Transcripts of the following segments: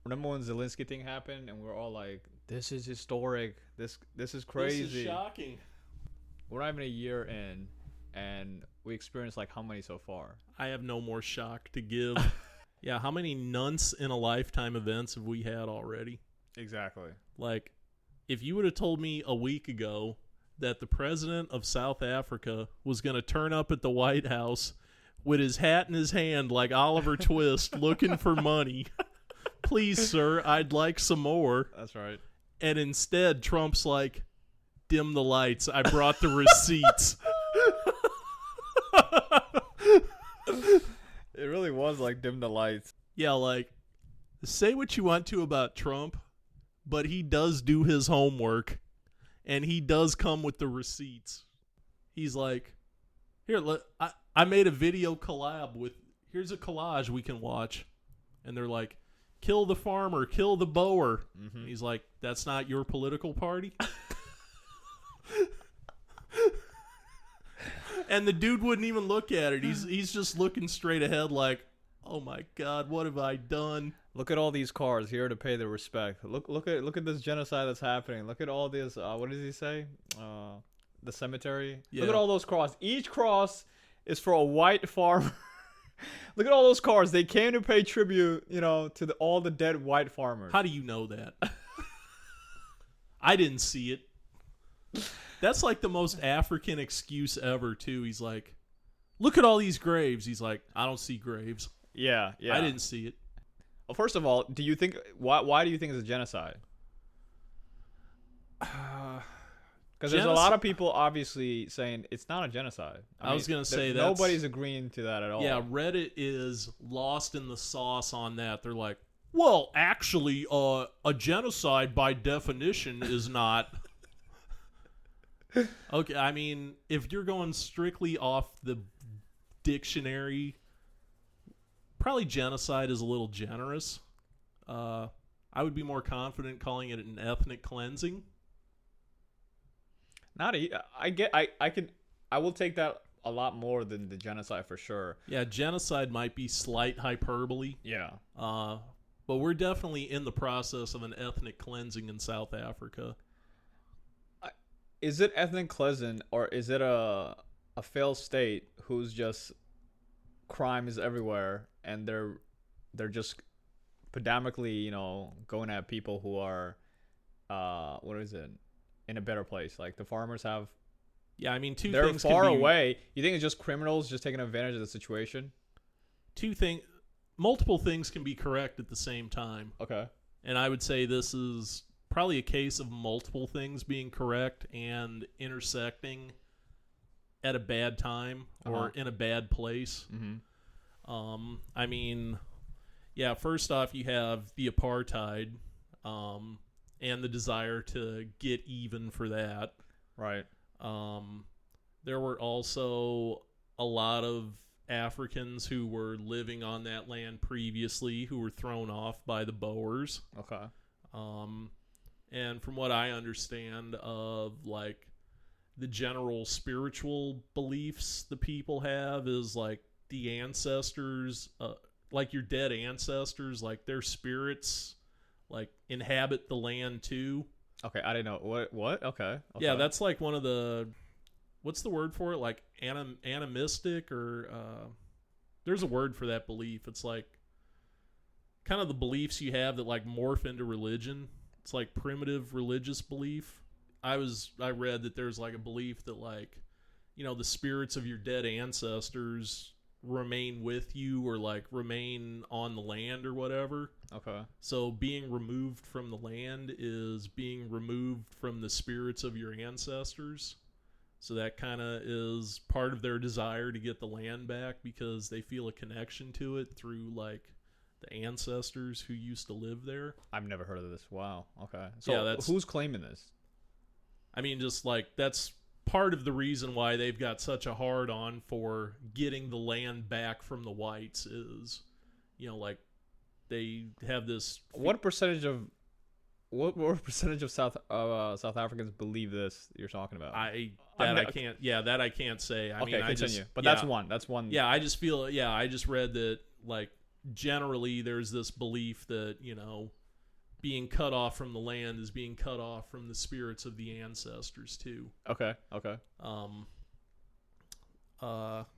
remember when Zelensky thing happened, and we were all like, "This is historic. This is crazy. This is shocking." We're not even a year in, and we experienced like how many so far? I have no more shock to give. Yeah, how many once in a lifetime events have we had already? Exactly. Like, if you would have told me a week ago that the president of South Africa was going to turn up at the White House with his hat in his hand like Oliver Twist looking for money. Please, sir, I'd like some more. That's right. And instead, Trump's like, dim the lights. I brought the receipts. It really was like dim the lights. Yeah, like, say what you want to about Trump, but he does do his homework, and he does come with the receipts. He's like, here, I made a video collab with, here's a collage we can watch. And they're like, kill the farmer, kill the Boer. Mm-hmm. He's like, that's not your political party? And the dude wouldn't even look at it. He's just looking straight ahead like, oh my God, what have I done? Look at all these cars here to pay the respect. Look at this genocide that's happening. Look at all this. What does he say? The cemetery. Yeah. Look at all those crosses. Each cross is for a white farmer. Look at all those cars. They came to pay tribute, to all the dead white farmers. How do you know that? I didn't see it. That's like the most African excuse ever, too. He's like, look at all these graves. He's like, I don't see graves. Yeah. I didn't see it. Well, first of all, do you think why do you think it's a genocide? Because there's a lot of people obviously saying it's not a genocide. I was going to say that nobody's agreeing to that at all. Yeah, Reddit is lost in the sauce on that. They're like, well, actually, a genocide by definition is not. Okay, I mean, if you're going strictly off the dictionary, probably genocide is a little generous. I would be more confident calling it an ethnic cleansing. I will take that a lot more than the genocide for sure. Yeah, genocide might be slight hyperbole. Yeah. But we're definitely in the process of an ethnic cleansing in South Africa. Is it ethnic cleansing, or is it a failed state who's just crime is everywhere and they're just predominantly, going at people who are in a better place? Like the farmers have. Yeah, I mean, they're far away. You think it's just criminals just taking advantage of the situation? Multiple things can be correct at the same time. Okay. And I would say this is probably a case of multiple things being correct and intersecting at a bad time or in a bad place. Mm-hmm. I mean, yeah, first off, you have the apartheid and the desire to get even for that. Right. There were also a lot of Africans who were living on that land previously who were thrown off by the Boers. Okay. And from what I understand of like the general spiritual beliefs the people have is like the ancestors, like your dead ancestors, like their spirits like inhabit the land too. Okay, I didn't know. What? Okay. Yeah, that's like one of the, what's the word for it? Like animistic or there's a word for that belief. It's like kind of the beliefs you have that like morph into religion. It's like primitive religious belief. I read that there's like a belief that like, the spirits of your dead ancestors remain with you or like remain on the land or whatever. Okay. So being removed from the land is being removed from the spirits of your ancestors. So that kind of is part of their desire to get the land back because they feel a connection to it through like the ancestors who used to live there. I've never heard of this. Wow. Okay. So yeah, who's claiming this? I mean, just like that's part of the reason why they've got such a hard on for getting the land back from the whites is, like they have this. What percentage of South Africans believe this you're talking about? I can't say. I mean, continue. That's one. Yeah, Yeah, I just read that like generally there's this belief that, being cut off from the land is being cut off from the spirits of the ancestors too. Okay.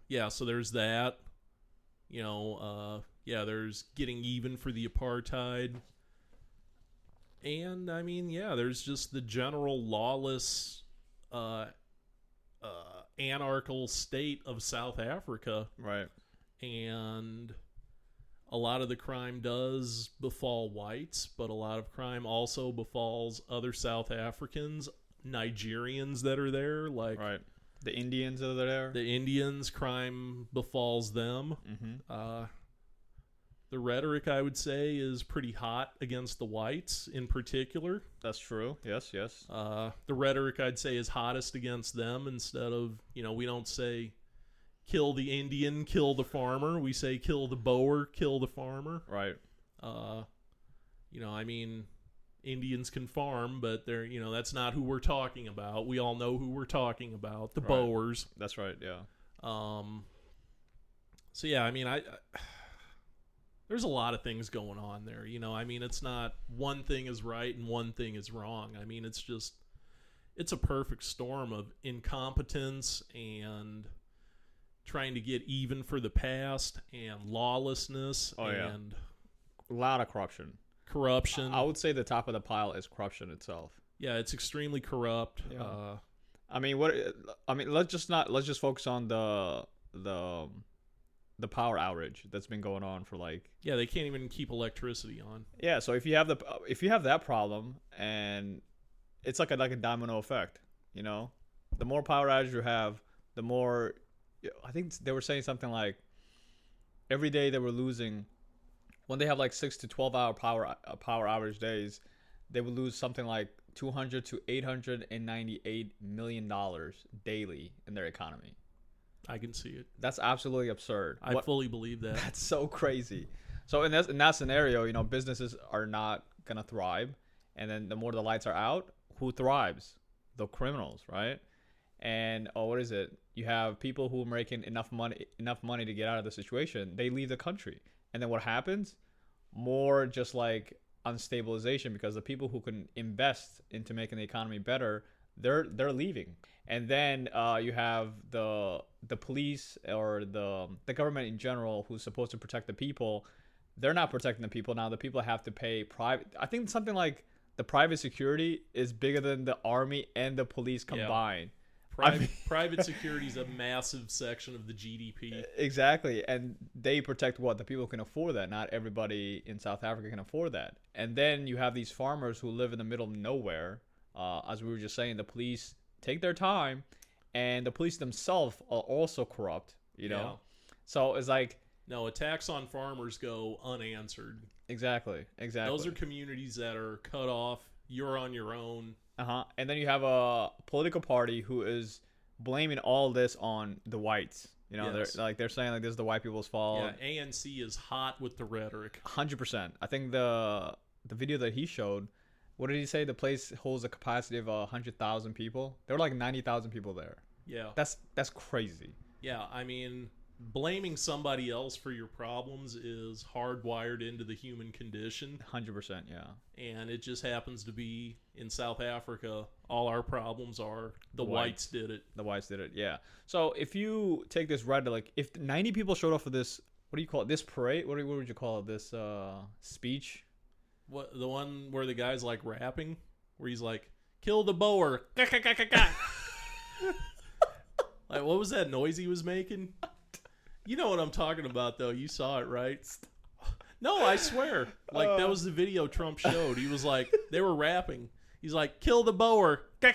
Yeah, so there's that. There's getting even for the apartheid. And, there's just the general lawless, anarchical state of South Africa. Right. And a lot of the crime does befall whites, but a lot of crime also befalls other South Africans, Nigerians that are there. Like, right. The Indians that are there. The Indians, crime befalls them. Mm-hmm. The rhetoric, I would say, is pretty hot against the whites in particular. That's true. Yes. The rhetoric, I'd say, is hottest against them instead of, we don't say kill the Indian, kill the farmer. We say kill the Boer, kill the farmer. Right. Indians can farm, but they're, that's not who we're talking about. We all know who we're talking about, the right. Boers. That's right, yeah. There's a lot of things going on there. It's not one thing is right and one thing is wrong. It's a perfect storm of incompetence and trying to get even for the past and lawlessness and a lot of corruption. I would say the top of the pile is corruption itself. Yeah, it's extremely corrupt. Yeah. Let's just focus on the power outage that's been going on for they can't even keep electricity on. Yeah, so if you have that problem, and it's like a domino effect, the more power outage you have, the more. I think they were saying something like every day they were losing, when they have 6 to 12 hour power outage days, they would lose something like $200 to $898 million daily in their economy. I can see it. That's absolutely absurd. I fully believe that. That's so crazy. So in that scenario, businesses are not gonna thrive, and then the more the lights are out, who thrives? The criminals, right? And what is it? You have people who are making enough money to get out of the situation. They leave the country, and then what happens? More just unstabilization, because the people who can invest into making the economy better, they're leaving. And then you have the police or the government in general, who's supposed to protect the people. They're not protecting the people now. The people have to pay private. I think something like the private security is bigger than the army and the police combined. Private security is a massive section of the GDP. Exactly. And they protect what? The people who can afford that. Not everybody in South Africa can afford that. And then you have these farmers who live in the middle of nowhere. As we were just saying, the police take their time, and the police themselves are also corrupt, Yeah. So it's no, attacks on farmers go unanswered. Exactly. Those are communities that are cut off. You're on your own. And then you have a political party who is blaming all this on the whites. Yes. They're saying this is the white people's fault. Yeah, ANC is hot with the rhetoric. 100%. I think the video that he showed, what did he say? The place holds a capacity of 100,000 people. There were 90,000 people there. Yeah. That's crazy. Yeah, blaming somebody else for your problems is hardwired into the human condition. 100%, yeah. And it just happens to be in South Africa, all our problems are the whites did it. The whites did it, yeah. So if you take this rhetoric, if 90 people showed up for this, what do you call it? This parade? What would you call it? This speech? What, the one where the guy's rapping, where he's kill the Boer. What was that noise he was making? You know what I'm talking about, though. You saw it, right? No, I swear. That was the video Trump showed. He was they were rapping. He's kill the Boer. I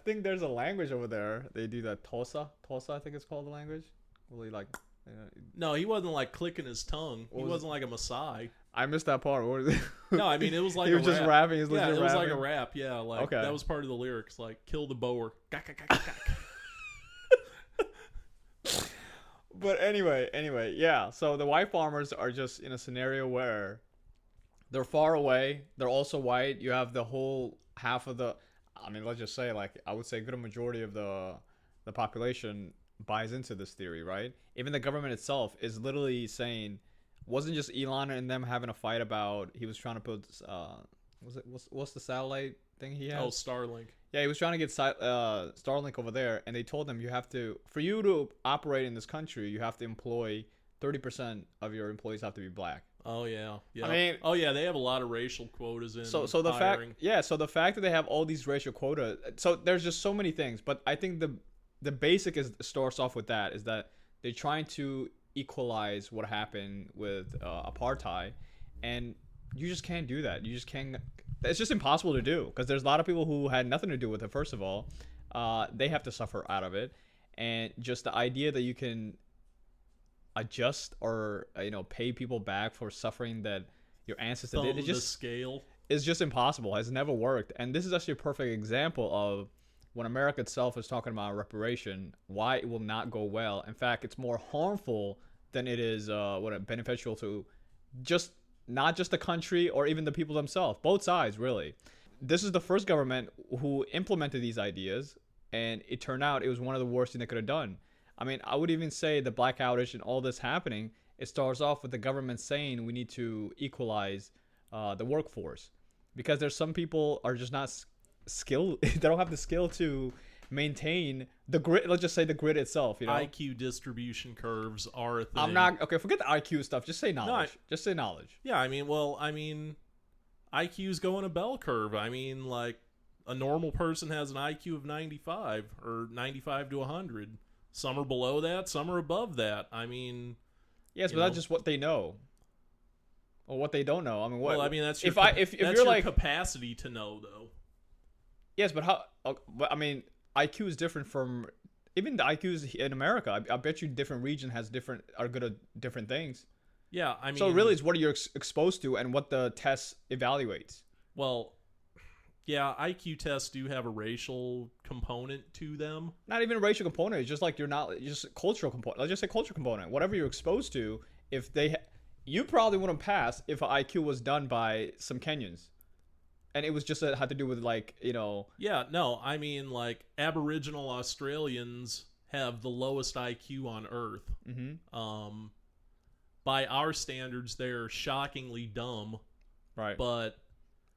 think there's a language over there. They do that Tosa. I think it's called the language. Really No, he wasn't clicking his tongue. He wasn't like a Maasai. I missed that part. What was it? No, it was he was just rapping. He was it was rapping. a rap. Yeah, okay. That was part of the lyrics. Kill the Boer. But anyway, yeah. So the white farmers are just in a scenario where they're far away. They're also white. You have the whole half of the. Let's just say I would say a good majority of the population buys into this theory, right? Even the government itself is literally saying, wasn't just Elon and them having a fight about he was trying to put what's the satellite thing he has? Oh, Starlink. Yeah, he was trying to get Starlink over there, and they told him for you to operate in this country, you have to employ 30% of your employees have to be black. Oh yeah, yeah. I mean, oh yeah, they have a lot of racial quotas in so the hiring. so the fact that they have all these racial quota, so there's just so many things, but I think the basic starts off with that is that they're trying to equalize what happened with apartheid, and you just can't do that. You just can't. It's just impossible to do because there's a lot of people who had nothing to do with it. First of all, they have to suffer out of it, and just the idea that you can adjust or pay people back for suffering that your ancestors did, it just scale is just impossible. Has never worked. And this is actually a perfect example of when America itself is talking about reparation, why it will not go well. In fact, it's more harmful than it is beneficial to not just the country or even the people themselves. Both sides, really. This is the first government who implemented these ideas, and it turned out it was one of the worst things they could have done. I mean, I would even say the black outage and all this happening, it starts off with the government saying we need to equalize the workforce, because there's some people are just not skilled. They don't have the skill to maintain the grid. Let's just say the grid itself. IQ distribution curves are a thing. I'm not okay. Forget the IQ stuff. Just say knowledge. Just say knowledge. Yeah, I mean, IQs go in a bell curve. I mean, like a normal person has an IQ of 95 or 95 to 100. Some are below that, some are above that. I mean, yes, but that's just what they know, or what they don't know. I mean, what? Well, I mean, that's your if you're your like capacity to know, though. Yes, but how? But I mean, IQ is different from even the IQs in America. I bet you different region are good at different things. Yeah, I mean, so really, it's what you're exposed to and what the test evaluates. Well, yeah, IQ tests do have a racial component to them. Not even a racial component. It's just like just cultural component. Let's just say cultural component. Whatever you're exposed to, you probably wouldn't pass if an IQ was done by some Kenyans. And it was just had to do with Yeah, no, I mean, like, Aboriginal Australians have the lowest IQ on Earth. Mm-hmm. By our standards, they're shockingly dumb. Right. But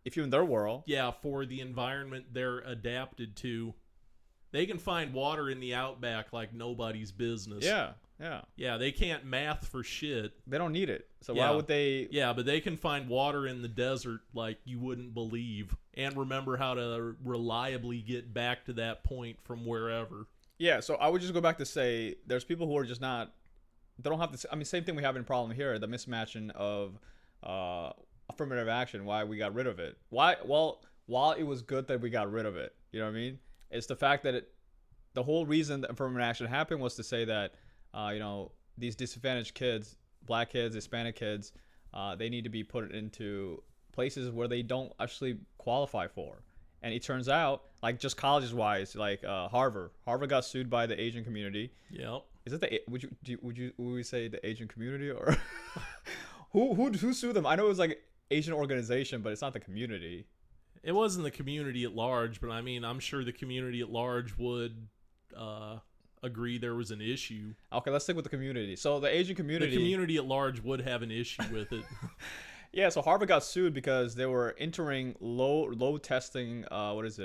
if you're in their world, yeah, for the environment they're adapted to, they can find water in the outback like nobody's business. Yeah. Yeah, they can't math for shit. They don't need it. So why would they? Yeah, but they can find water in the desert like you wouldn't believe, and remember how to reliably get back to that point from wherever. Yeah, so I would just go back to say there's people who are just not. They don't have this. I mean, same thing we have in problem here: the mismatching of affirmative action. Why we got rid of it? Why? Well, while it was good that we got rid of it, you know what I mean? It's the fact that the whole reason that affirmative action happened was to say that. These disadvantaged kids, black kids, Hispanic kids, they need to be put into places where they don't actually qualify for. And it turns out, like just colleges wise, like Harvard got sued by the Asian community. Yep. Is it would we say the Asian community or who sued them? I know it was like Asian organization, but it's not the community. It wasn't the community at large, but I mean, I'm sure the community at large would agree there was an issue. Okay, let's stick with the community. So the Asian community... The community at large would have an issue with it. Yeah, so Harvard got sued because they were entering low testing, blacks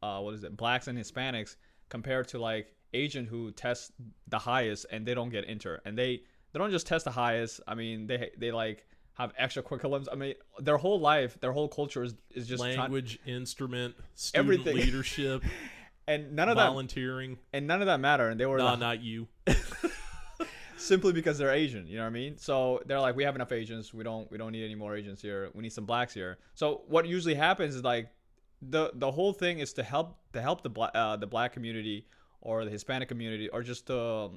and Hispanics compared to like Asian who test the highest and they don't get entered. And they don't just test the highest. I mean, they like have extra curriculums. I mean, their whole life, their whole culture is just language, instrument, student everything. Leadership. And none of volunteering. And none of that mattered. And they were not you. Simply because they're Asian, you know what I mean? So they're like, we have enough Asians. We don't need any more Asians here. We need some blacks here. So what usually happens is like the whole thing is to help the black community or the Hispanic community or just the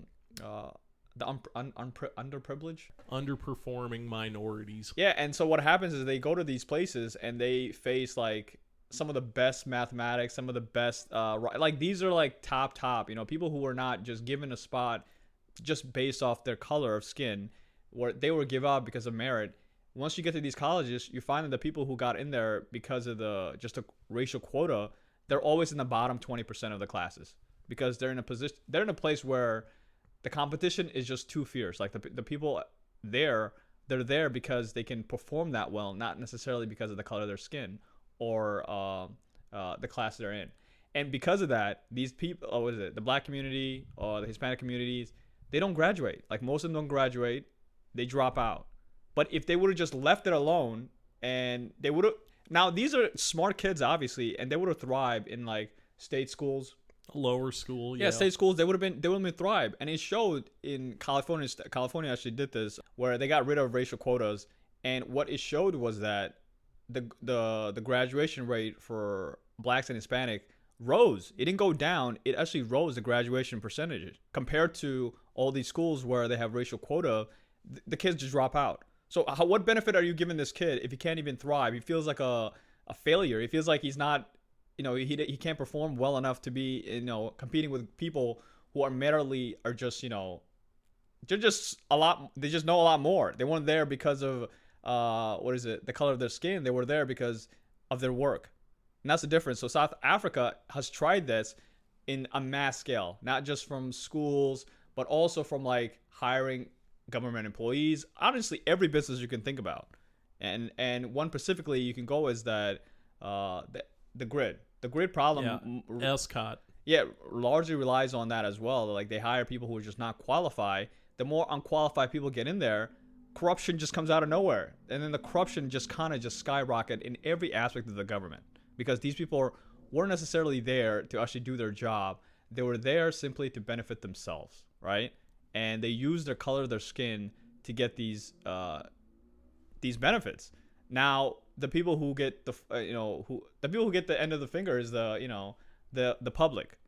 underperforming minorities. Yeah, and so what happens is they go to these places and they face like some of the best mathematics, some of the best like these are like top, people who were not just given a spot just based off their color of skin, where they were give up because of merit. Once you get to these colleges, you find that the people who got in there because of just a racial quota, they're always in the bottom 20% of the classes. because they're in a place where the competition is just too fierce. Like the people there, they're there because they can perform that well, not necessarily because of the color of their skin or the class they're in. And because of that, these people, what is it, the black community or the Hispanic communities, they don't graduate. Like most of them don't graduate, they drop out. But if they would have just left it alone, and they would have, now these are smart kids obviously, and they would have thrived in like state schools, lower school, yeah, state schools. They would have been thrived, and it showed in California. California actually did this, where they got rid of racial quotas, and what it showed was that the graduation rate for blacks and Hispanic rose. It didn't go down. It actually rose, the graduation percentages, compared to all these schools where they have racial quota. The kids just drop out. So what benefit are you giving this kid if he can't even thrive? He feels like a failure. He feels like he's not, he can't perform well enough to be, competing with people who are merely are just, they're just they just know a lot more. They weren't there because of, the color of their skin. They were there because of their work. And that's the difference. So South Africa has tried this in a mass scale, not just from schools, but also from like hiring government employees. Honestly, every business you can think about. And one specifically you can go is that the grid. The grid problem. Yeah, ESCOT. Yeah, largely relies on that as well. Like they hire people who are just not qualified. The more unqualified people get in there, corruption just comes out of nowhere. And then the corruption just kind of just skyrocket in every aspect of the government. Because these people weren't necessarily there to actually do their job. They were there simply to benefit themselves, right? And they use their color of their skin to get these benefits. Now, the people who get the people who get the end of the finger is the public.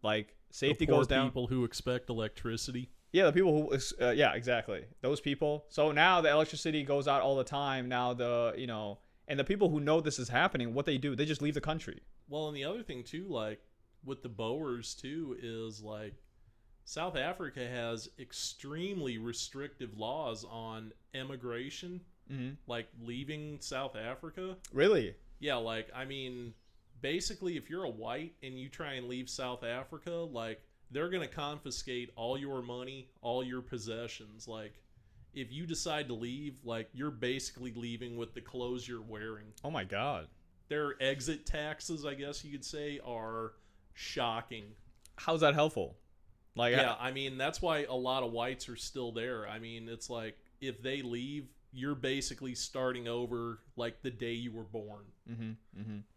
Like safety goes down. People who expect electricity. Yeah, the people who yeah, exactly. Those people. So now the electricity goes out all the time. Now and the people who know this is happening, what they do, they just leave the country. Well, and the other thing too, like with the Boers too, is like South Africa has extremely restrictive laws on immigration, like leaving South Africa. Really? Yeah, like, I mean, basically, if you're a white and you try and leave South Africa, like, they're going to confiscate all your money, all your possessions. Like, if you decide to leave, like, you're basically leaving with the clothes you're wearing. Oh, my God. Their exit taxes, I guess you could say, are shocking. How's that helpful? Like, yeah, I mean, that's why a lot of whites are still there. I mean, it's like, if they leave, you're basically starting over like the day you were born.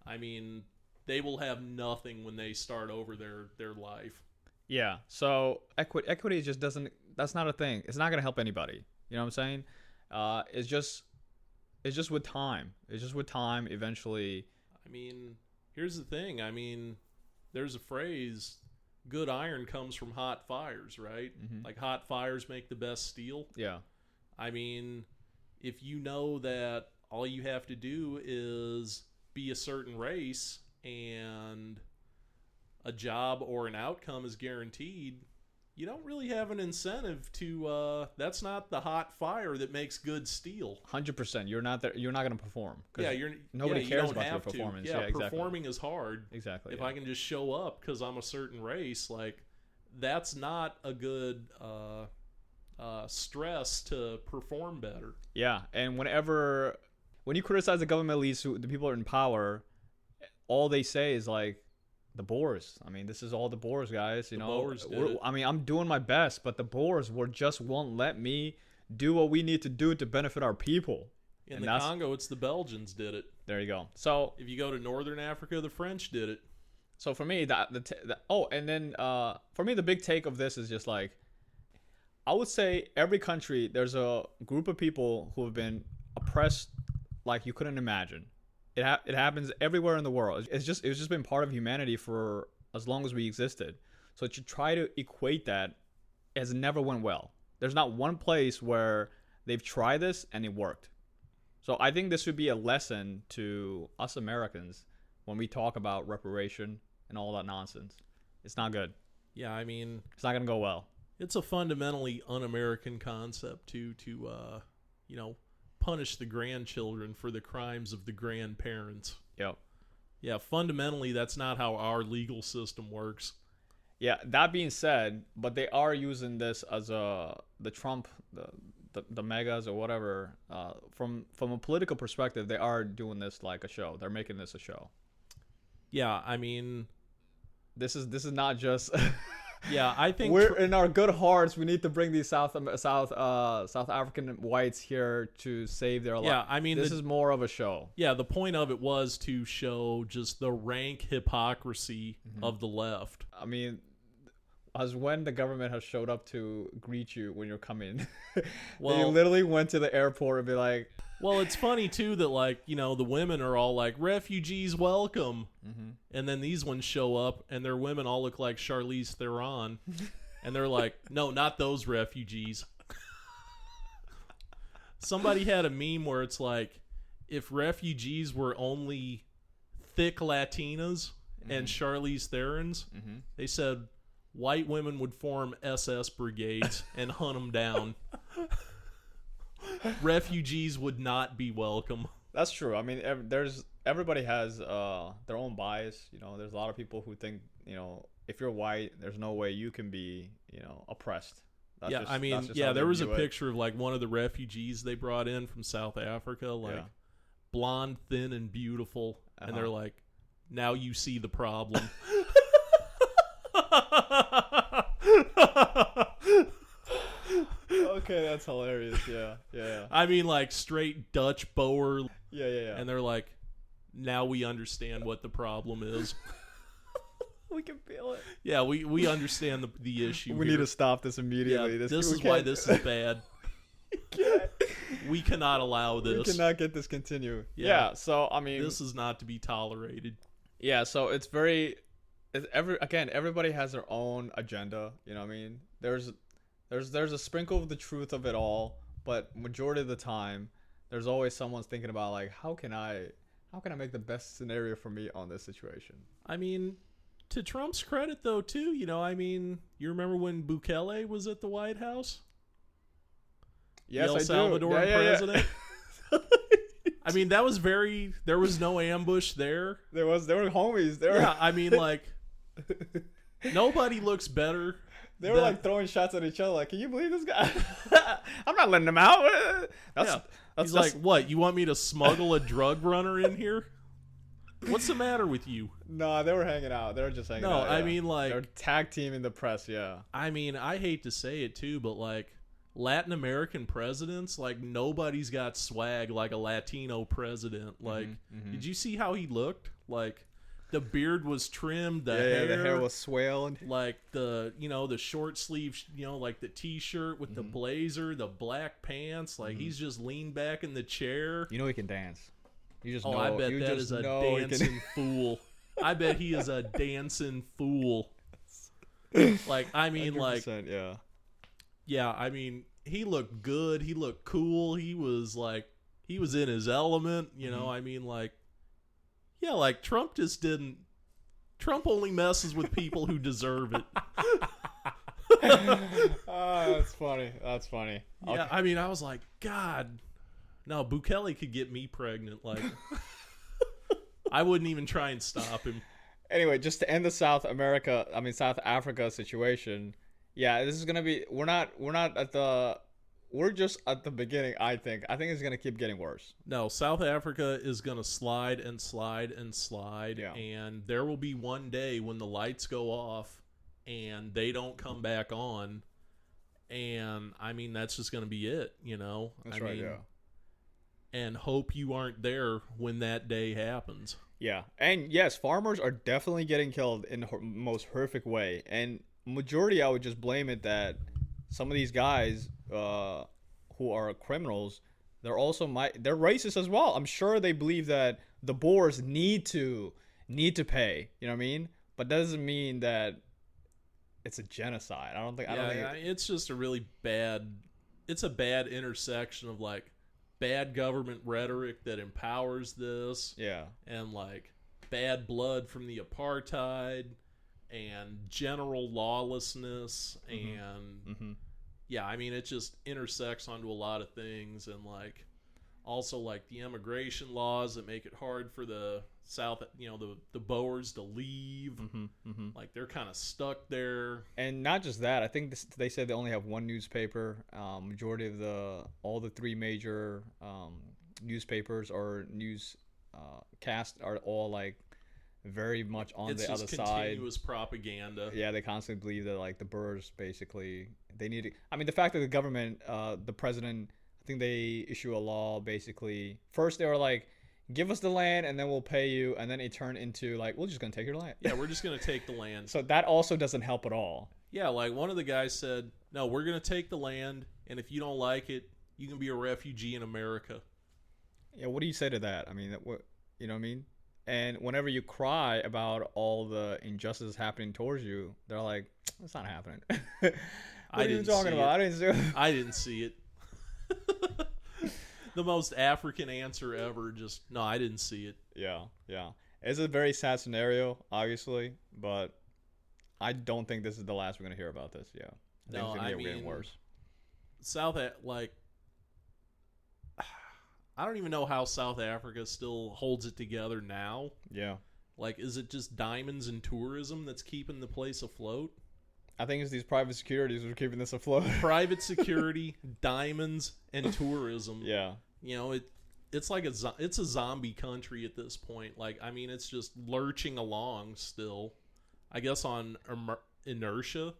I mean, they will have nothing when they start over their life. Yeah. So equity just doesn't. That's not a thing. It's not going to help anybody. You know what I'm saying? It's just with time. It's just with time. Eventually. I mean, here's the thing. I mean, there's a phrase: "Good iron comes from hot fires." Right? Like hot fires make the best steel. Yeah. I mean, if you know that all you have to do is be a certain race and a job or an outcome is guaranteed, you don't really have an incentive to that's not the hot fire that makes good steel. 100%. You're not there. You're not going to perform. Yeah, nobody cares about your performance. Yeah, exactly. Performing is hard. Exactly. If I can just show up because I'm a certain race, like, that's not a good stress to perform better. Yeah, and when you criticize the government leaders, the people in power, all they say is like, the Boers. I mean, this is all the Boers, guys. You know, Boers did it. I mean, I'm doing my best, but the Boers just won't let me do what we need to do to benefit our people. In the Congo, it's the Belgians did it. There you go. So if you go to Northern Africa, the French did it. So for me, for me, the big take of this is just like, I would say every country, there's a group of people who have been oppressed like you couldn't imagine. It happens everywhere in the world. It's just been part of humanity for as long as we existed. So to try to equate that has never went well. There's not one place where they've tried this and it worked. So I think this would be a lesson to us Americans when we talk about reparation and all that nonsense. It's not good. Yeah, I mean, it's not going to go well. It's a fundamentally un-American concept to punish the grandchildren for the crimes of the grandparents. Yep. Yeah, fundamentally, that's not how our legal system works. Yeah, that being said, but they are using this as the Trump the megas or whatever. From a political perspective, they are doing this like a show. They're making this a show. Yeah, I mean, this is not just. Yeah, I think we're in our good hearts. We need to bring these South African whites here to save their lives. Yeah, I mean, this is more of a show. Yeah, the point of it was to show just the rank hypocrisy of the left. I mean, as when the government has showed up to greet you when you're coming. Well, they literally went to the airport and be like. Well, it's funny too that like, you know, the women are all like, refugees welcome. And then these ones show up and their women all look like Charlize Theron. And they're like, no, not those refugees. Somebody had a meme where it's like, if refugees were only thick Latinas and Charlize Therons, they said white women would form SS brigades and hunt them down. Refugees would not be welcome. That's true. I mean, everybody has their own bias. You know, there's a lot of people who think, you know, if you're white, there's no way you can be, you know, oppressed. There was a picture of like one of the refugees they brought in from South Africa, like blonde, thin, and beautiful, and they're like, now you see the problem. Okay, that's hilarious. Yeah. I mean, like straight Dutch Boer. Yeah. And they're like, now we understand what the problem is. We can feel it. Yeah, we understand the issue. We need to stop this immediately. Yeah, this is why this is bad. We cannot allow this. We cannot get this continue. Yeah. So I mean, this is not to be tolerated. Yeah. So it's everybody has their own agenda. You know what I mean? There's a sprinkle of the truth of it all, but majority of the time, there's always someone's thinking about like, how can I make the best scenario for me on this situation? I mean, to Trump's credit though, too, you know, I mean, you remember when Bukele was at the White House? Yes, El Salvadoran president. Yeah. I mean, there was no ambush there. There were homies. Yeah, I mean, like, nobody looks better. They were like throwing shots at each other. Like, can you believe this guy? I'm not letting him out. He's like, what? You want me to smuggle a drug runner in here? What's the matter with you? No, they were hanging out. They were just hanging out. No, I mean, like, they're tag teaming the press. Yeah. I mean, I hate to say it too, but like Latin American presidents, like nobody's got swag like a Latino president. Like, did you see how he looked? Like. The beard was trimmed. The hair was swelled. Like the short sleeve, like the t-shirt with the blazer, the black pants. Like he's just leaned back in the chair. You know he can dance. You just I bet that is a dancing fool. I bet he is a dancing fool. Like, I mean, like, yeah. I mean, he looked good. He looked cool. He was in his element. You know, I mean, like. Yeah, like Trump just didn't. Trump only messes with people who deserve it. That's funny. That's funny. Yeah, okay. I mean, I was like, God, no, Bukele could get me pregnant. Like, I wouldn't even try and stop him. Anyway, just to end the South Africa situation. Yeah, this is gonna be. We're just at the beginning, I think. I think it's going to keep getting worse. No, South Africa is going to slide and slide and slide. Yeah. And there will be one day when the lights go off and they don't come back on. And, I mean, that's just going to be it, you know? That's right, yeah. And hope you aren't there when that day happens. Yeah. And, yes, farmers are definitely getting killed in the most horrific way. And majority, I would just blame it that some of these guys... who are criminals, they're racist as well. I'm sure they believe that the Boers need to pay. You know what I mean? But that doesn't mean that it's a genocide. I don't think. It's just a really bad. It's a bad intersection of like bad government rhetoric that empowers this. Yeah. And like bad blood from the apartheid and general lawlessness and. Yeah, I mean, it just intersects onto a lot of things, and like, Also, like the immigration laws that make it hard for the South, the Boers to leave. Like they're kind of stuck there. And not just that, I think they said they only have one newspaper. Majority of all the three major newspapers or news cast are all like very much on the other side. Continuous propaganda. Yeah, they constantly believe that like the Boers basically they need to. I mean, the fact that the government, the president, I think they issue a law basically. First they were like, give us the land and then we'll pay you, and then it turned into like, we're just gonna take your land. Yeah, we're just gonna take the land. So that also doesn't help at all. Yeah, like one of the guys said, no, we're gonna take the land, and if you don't like it, you can be a refugee in America. Yeah, what do you say to that? I mean, what, you know what I mean? And whenever you cry about all the injustices happening towards you, they're like, it's not happening. What are you talking about? I didn't see it. The most African answer ever. Just, no, I didn't see it. Yeah. It's a very sad scenario, obviously, but I don't think this is the last we're going to hear about this. Yeah. I think it's going to get worse. I don't even know how South Africa still holds it together now. Yeah. Like, is it just diamonds and tourism that's keeping the place afloat? I think it's these private securities that are keeping this afloat. Private security, diamonds, and tourism. Yeah. It's like it's a zombie country at this point. Like, I mean, it's just lurching along still. I guess on inertia.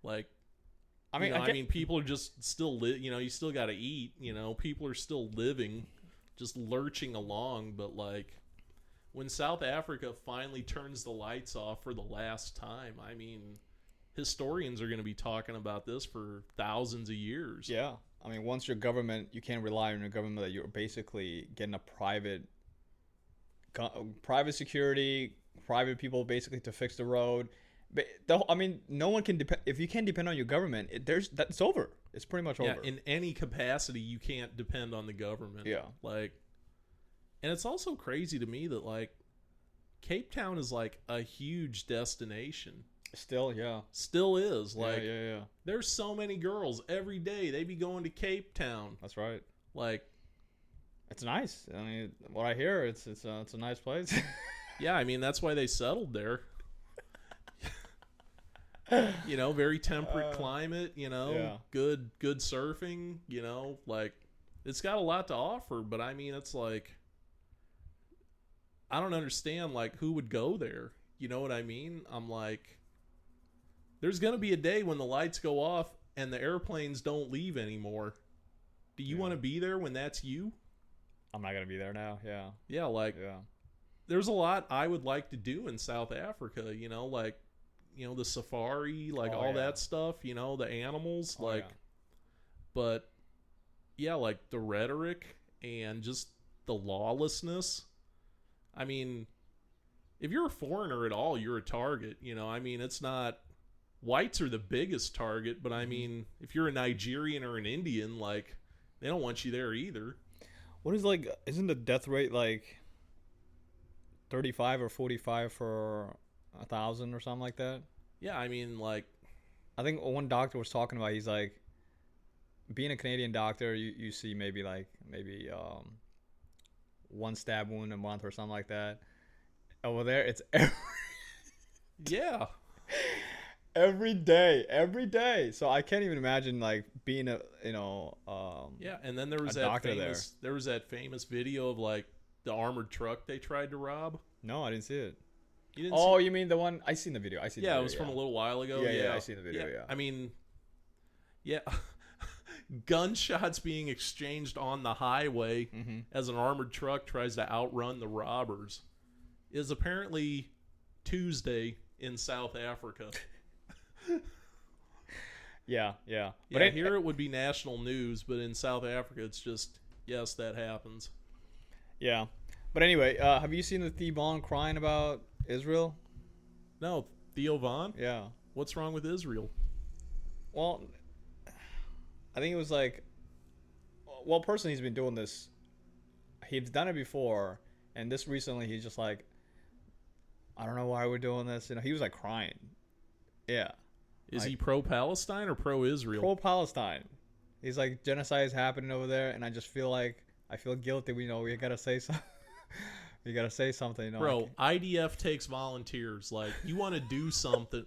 Like, I mean, people are just still you still got to eat. People are still living, just lurching along. But like, when South Africa finally turns the lights off for the last time, I mean, historians are going to be talking about this for thousands of years. Yeah. I mean, once your government, you can't rely on your government, that you're basically getting a private security, private people basically to fix the road. But I mean, no one can depend. If you can't depend on your government, that's over. It's pretty much over. Yeah, in any capacity, you can't depend on the government. Yeah. Like, and it's also crazy to me that like Cape Town is like a huge destination. Still, yeah. Still is. Like, yeah. There's so many girls every day. They be going to Cape Town. That's right. Like, it's nice. I mean, what I hear, it's a nice place. Yeah, I mean, that's why they settled there. Very temperate climate, yeah. good surfing, like it's got a lot to offer, but I mean, it's like, I don't understand, like, who would go there? You know what I mean? I'm like, there's going to be a day when the lights go off and the airplanes don't leave anymore. Do you want to be there when that's you? I'm not going to be there now. Yeah. Yeah. Like, there's a lot I would like to do in South Africa, like, the safari, like that stuff, the animals, but yeah, like the rhetoric and just the lawlessness. I mean, if you're a foreigner at all, you're a target, I mean, it's not, whites are the biggest target, but I mean, if you're a Nigerian or an Indian, like, they don't want you there either. What is, like, isn't the death rate like 35 or 45 for 1,000 or something like that? Yeah, I mean, like, I think one doctor was talking about, he's like, being a Canadian doctor, you see maybe one stab wound a month or something like that. Over there, it's yeah, every day. So I can't even imagine like being yeah. And then there was that famous video of like the armored truck they tried to rob. No, I didn't see it. You mean the one? I seen the video. It was from a little while ago. Yeah, I seen the video. Yeah. I mean, yeah, gunshots being exchanged on the highway as an armored truck tries to outrun the robbers is apparently Tuesday in South Africa. Yeah. But here it would be national news, but in South Africa, it's just, yes, that happens. Yeah. But anyway, have you seen the Theo Von crying about Israel? No, Theo Von? Yeah. What's wrong with Israel? Well, I think it was like, well, personally, he's been doing this. He's done it before, and this recently, he's just like, I don't know why we're doing this. He was like crying. Yeah. Is he pro-Palestine or pro-Israel? Pro-Palestine. He's like, genocide is happening over there, and I feel guilty. We gotta say something. We gotta say something, you know. Bro, IDF takes volunteers. Like, you want to do something.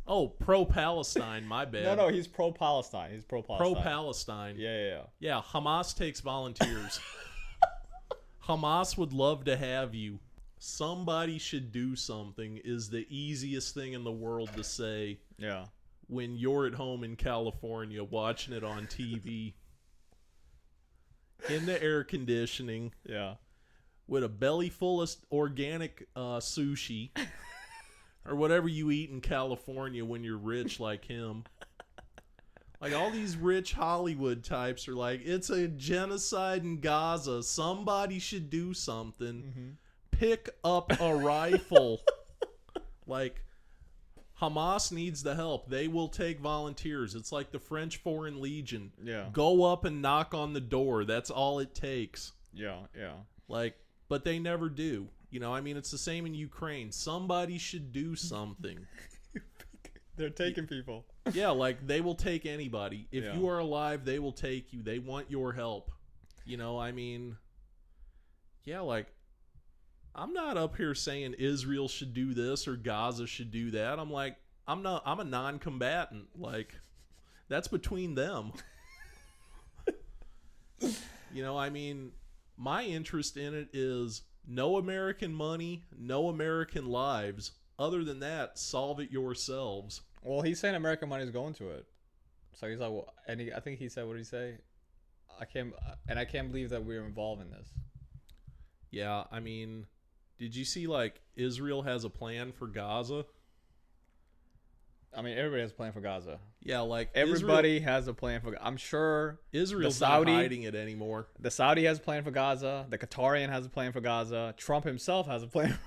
Oh, pro-Palestine, my bad. No, he's pro-Palestine. He's pro-Palestine. Pro-Palestine. Yeah. Yeah, Hamas takes volunteers. Hamas would love to have you. Somebody should do something is the easiest thing in the world to say. Yeah. When you're at home in California watching it on TV. In the air conditioning. Yeah. With a belly full of organic sushi. Or whatever you eat in California when you're rich like him. Like, all these rich Hollywood types are like, it's a genocide in Gaza. Somebody should do something. Mm-hmm. Pick up a rifle. Like, Hamas needs the help. They will take volunteers. It's like the French Foreign Legion. Yeah. Go up and knock on the door. That's all it takes. Yeah. Like, but they never do. You know, I mean, it's the same in Ukraine. Somebody should do something. They're taking people. Yeah, like, they will take anybody. If Yeah. you are alive, they will take you. They want your help. You know, I mean, yeah, like, I'm not up here saying Israel should do this or Gaza should do that. I'm like, I'm a non-combatant. Like, that's between them. You know, I mean, my interest in it is no American money, no American lives. Other than that, solve it yourselves. Well, he's saying American money is going to it. So he's like, well, I think he said, what did he say? I can't believe that we're involved in this. Yeah, I mean, did you see, like, Israel has a plan for Gaza? I mean, everybody has a plan for Gaza. Yeah, like, everybody has a plan for. I'm sure Israel's not hiding it anymore. The Saudi has a plan for Gaza. The Qatarian has a plan for Gaza. Trump himself has a plan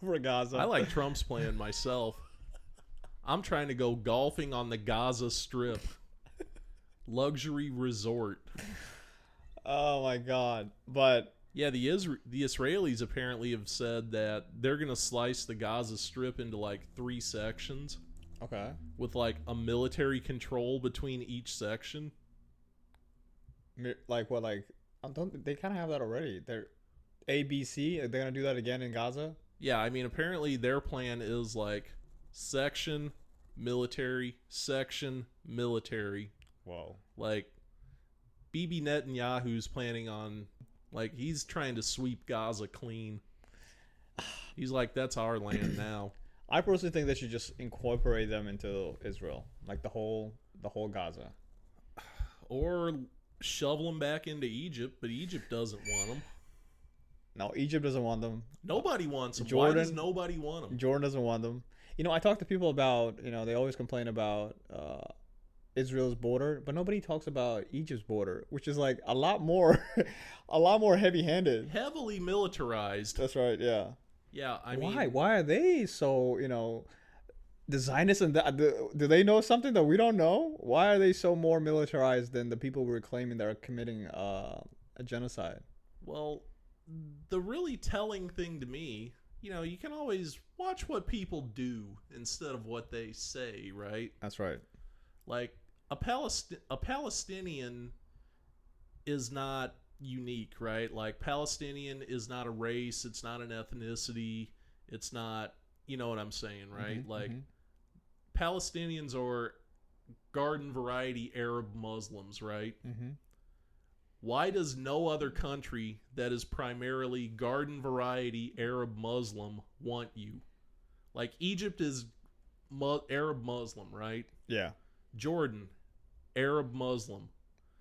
for Gaza. I like Trump's plan myself. I'm trying to go golfing on the Gaza Strip. Luxury resort. Oh my God. But yeah, the Israelis apparently have said that they're going to slice the Gaza Strip into like 3 sections. Okay. With like a military control between each section. Like what? Like, they kind of have that already. They're ABC. Are they going to do that again in Gaza? Yeah, I mean, apparently their plan is like section, military, section, military. Whoa. Like, Bibi Netanyahu's planning on, like, he's trying to sweep Gaza clean. He's like, that's our land now. I personally think they should just incorporate them into Israel, like the whole Gaza, or shovel them back into Egypt. But Egypt doesn't want them. No, Egypt doesn't want them. Nobody wants them. Jordan, why does nobody want them? Jordan doesn't want them. You know, I talk to people about, you know, they always complain about Israel's border, but nobody talks about Egypt's border, which is like a lot more heavy-handed, heavily militarized. That's right. Yeah. Yeah, I mean, why are they so, you know, the Zionists and do they know something that we don't know? Why are they so more militarized than the people we're claiming that are committing a genocide? Well, the really telling thing to me, you know, you can always watch what people do instead of what they say, right? That's right. Like, a Palestinian is not unique, right? Like, Palestinian is not a race, it's not an ethnicity, it's not, you know what I'm saying, right? Mm-hmm, like, Palestinians are garden variety Arab Muslims, right? Mm-hmm. Why does no other country that is primarily garden variety Arab Muslim want you? Like, Egypt is Arab Muslim, right? Yeah. Jordan, Arab Muslim.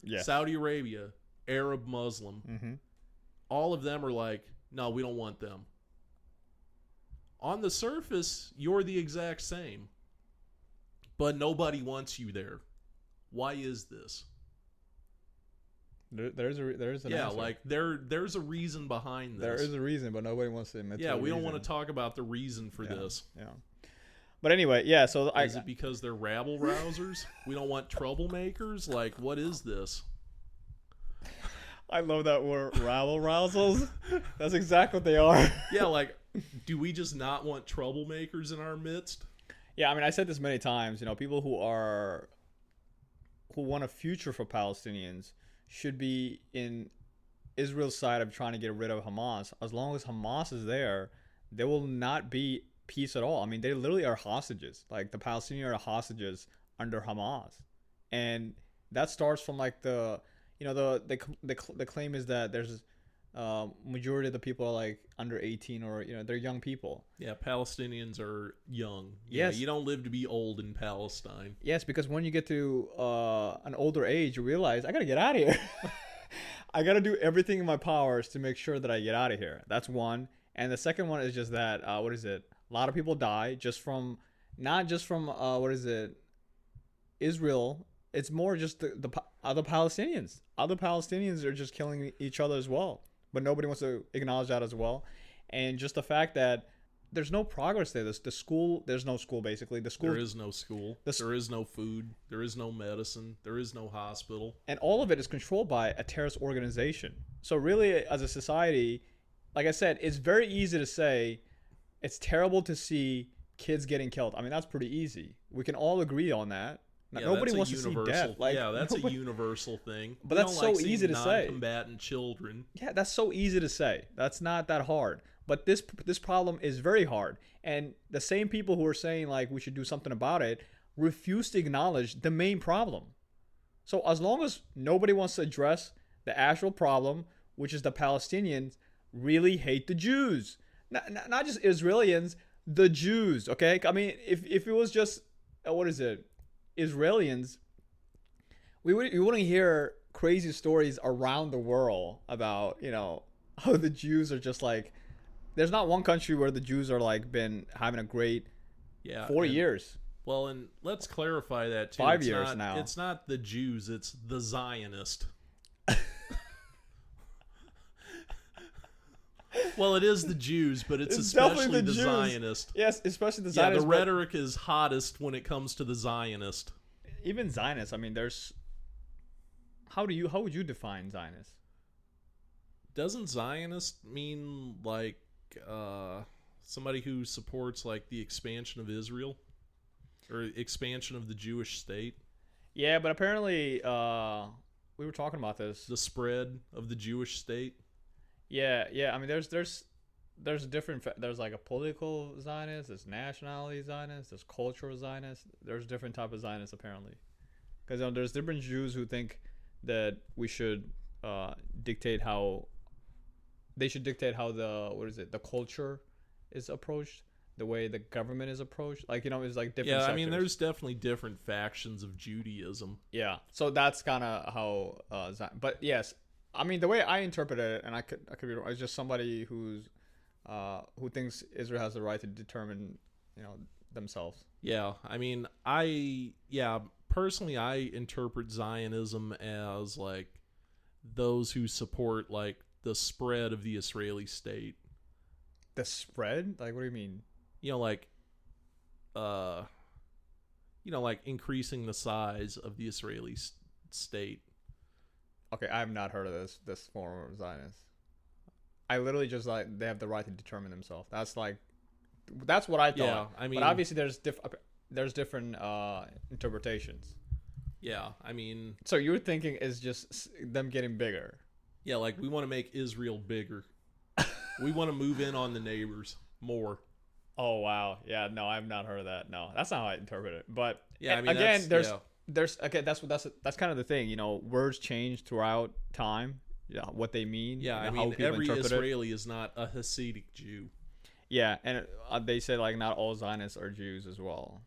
Yeah. Saudi Arabia, Arab Muslim. Mm-hmm. All of them are like, no, we don't want them. On the surface, you're the exact same. But nobody wants you there. Why is this? There's an yeah, answer. like there's a reason behind this. There is a reason, but nobody wants to admit. Yeah, we don't want to talk about the reason for this. Yeah. But anyway, yeah. So is it because they're rabble rousers? We don't want troublemakers. Like, what is this? I love that word, rabble rousers. That's exactly what they are. Yeah, like, do we just not want troublemakers in our midst? Yeah, I mean, I said this many times. You know, people who want a future for Palestinians should be in Israel's side of trying to get rid of Hamas. As long as Hamas is there, there will not be peace at all. I mean, they literally are hostages. Like, the Palestinians are hostages under Hamas, and that starts from like the claim is that there's majority of the people are like under 18, or they're young people. Yeah, Palestinians are young. Yes. Yeah, you don't live to be old in Palestine. Yes, because when you get to an older age, you realize I gotta get out of here. I gotta do everything in my powers to make sure that I get out of here. That's one. And the second one is just that what is it? A lot of people die just from not just from Israel. It's more just the other Palestinians. Other Palestinians are just killing each other as well, but nobody wants to acknowledge that as well. And just the fact that there's no progress there. There's no school basically. There is no school. There is no food. There is no medicine. There is no hospital. And all of it is controlled by a terrorist organization. So really, as a society, like I said, it's very easy to say it's terrible to see kids getting killed. I mean, that's pretty easy. We can all agree on that. Yeah, nobody wants to see death. Like, yeah, that's a universal thing. But that's so easy to say. Non-combatant children. Yeah, that's so easy to say. That's not that hard. But this problem is very hard. And the same people who are saying like we should do something about it refuse to acknowledge the main problem. So as long as nobody wants to address the actual problem, which is the Palestinians really hate the Jews. Not just Israelis, the Jews, okay? I mean, if it was just, Israelis, we wouldn't hear crazy stories around the world about, how the Jews are just like, there's not one country where the Jews are like been having a great 4 years. Well, and let's clarify that too. 5 years now. It's not the Jews, it's the Zionist. Well, it is the Jews, but it's especially the Zionist. Yes, especially the Zionist. Yeah, the rhetoric is hottest when it comes to the Zionist. Even Zionists, I mean, there's... How would you define Zionist? Doesn't Zionist mean, like, somebody who supports, like, the expansion of Israel? Or expansion of the Jewish state? Yeah, but apparently, we were talking about this. The spread of the Jewish state? Yeah. I mean, there's different. There's like a political Zionist. There's nationality Zionist. There's cultural Zionist. There's different type of Zionists apparently, because there's different Jews who think that we should dictate how the culture is approached, the way the government is approached. Like it's like different. Yeah, sectors. I mean, there's definitely different factions of Judaism. Yeah, so that's kind of how. But yes. I mean, the way I interpret it, and I could be wrong, is just somebody who thinks Israel has the right to determine, themselves. Yeah, I mean, personally, I interpret Zionism as like those who support like the spread of the Israeli state. The spread? Like, what do you mean? Like increasing the size of the Israeli state. Okay, I have not heard of this form of Zionist. I literally just like they have the right to determine themselves. That's what I thought. Yeah, I mean, but obviously there's different interpretations. Yeah, I mean. So you're thinking is just them getting bigger? Yeah, like we want to make Israel bigger. We want to move in on the neighbors more. Oh wow, yeah, no, I've not heard of that. No, that's not how I interpret it. But yeah, I mean, again, that's kind of the thing. Words change throughout time. Yeah, what they mean. Yeah, I mean, every Israeli is not a Hasidic Jew. Yeah, and they say like not all Zionists are Jews as well.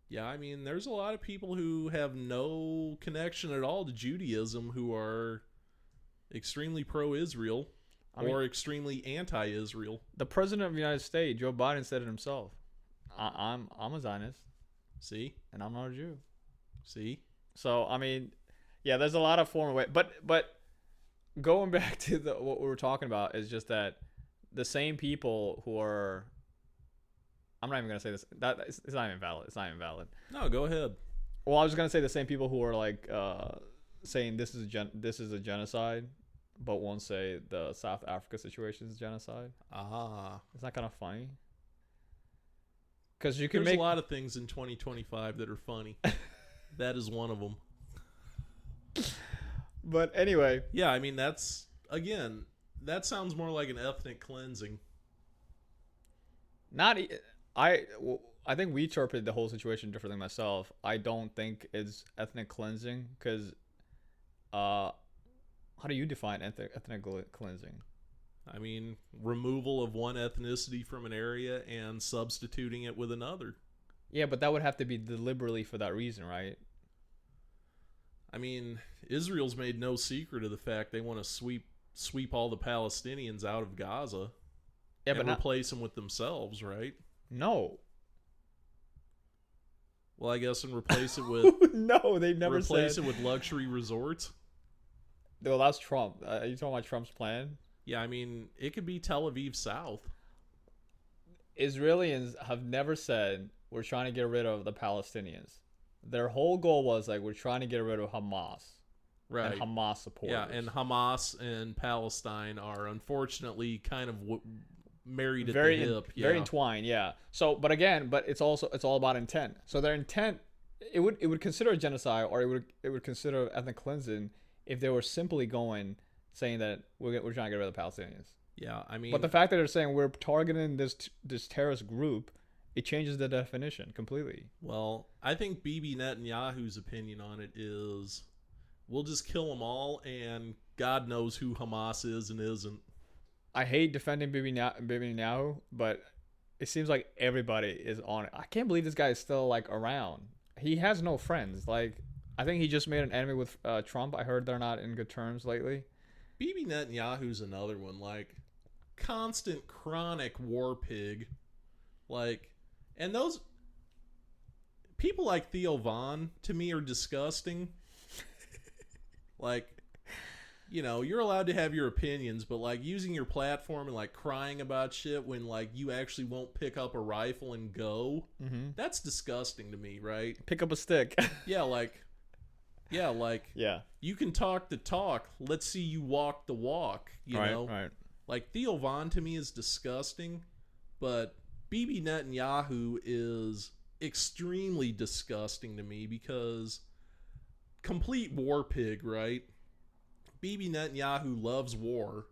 Yeah, I mean, there's a lot of people who have no connection at all to Judaism who are extremely pro-Israel or extremely anti-Israel. The president of the United States, Joe Biden, said it himself. I'm a Zionist. See? And I'm not a Jew. See? So, I mean, yeah, there's a lot of form of way. But going back to what we were talking about is just that the same people who are... I'm not even going to say this. It's not even valid. It's not even valid. No, go ahead. Well, I was going to say the same people who are like saying this is a genocide, but won't say the South Africa situation is genocide. Is that kind of funny? Because you can There's a lot of things in 2025 that are funny. That is one of them. But anyway. Yeah, I mean, that's, again, that sounds more like an ethnic cleansing. I think we interpret the whole situation differently myself. I don't think it's ethnic cleansing because, how do you define ethnic cleansing? I mean, removal of one ethnicity from an area and substituting it with another. Yeah, but that would have to be deliberately for that reason, right? I mean, Israel's made no secret of the fact they want to sweep all the Palestinians out of Gaza, and but replace them with themselves, right? No. Well, I guess, and replace it with no, they never replace it with luxury resorts. Well, that's Trump. Are you talking about Trump's plan? Yeah, I mean, it could be Tel Aviv South. Israelis have never said we're trying to get rid of the Palestinians. Their whole goal was like we're trying to get rid of Hamas, right? And Hamas supporters. Yeah, and Hamas and Palestine are unfortunately kind of married at the hip, very entwined. Yeah. So, but it's all about intent. So their intent, it would consider a genocide, or it would consider ethnic cleansing if they were simply saying that we're trying to get rid of the Palestinians. Yeah, I mean, but the fact that they're saying we're targeting this terrorist group, it changes the definition completely. Well, I think Bibi Netanyahu's opinion on it is, we'll just kill them all, and God knows who Hamas is and isn't. I hate defending Bibi Netanyahu, but it seems like everybody is on it. I can't believe this guy is still like around. He has no friends. Like, I think he just made an enemy with Trump. I heard they're not in good terms lately. Bibi Netanyahu's another one, like constant chronic war pig. Like, and those people like Theo Von to me are disgusting. Like, you know, you're allowed to have your opinions, but like using your platform and like crying about shit when like you actually won't pick up a rifle and go, that's disgusting to me, right? Pick up a stick. Yeah, you can talk the talk. Let's see you walk the walk, you know? Right. Like, Theo Von to me is disgusting, but Bibi Netanyahu is extremely disgusting to me because complete war pig, right? Bibi Netanyahu loves war.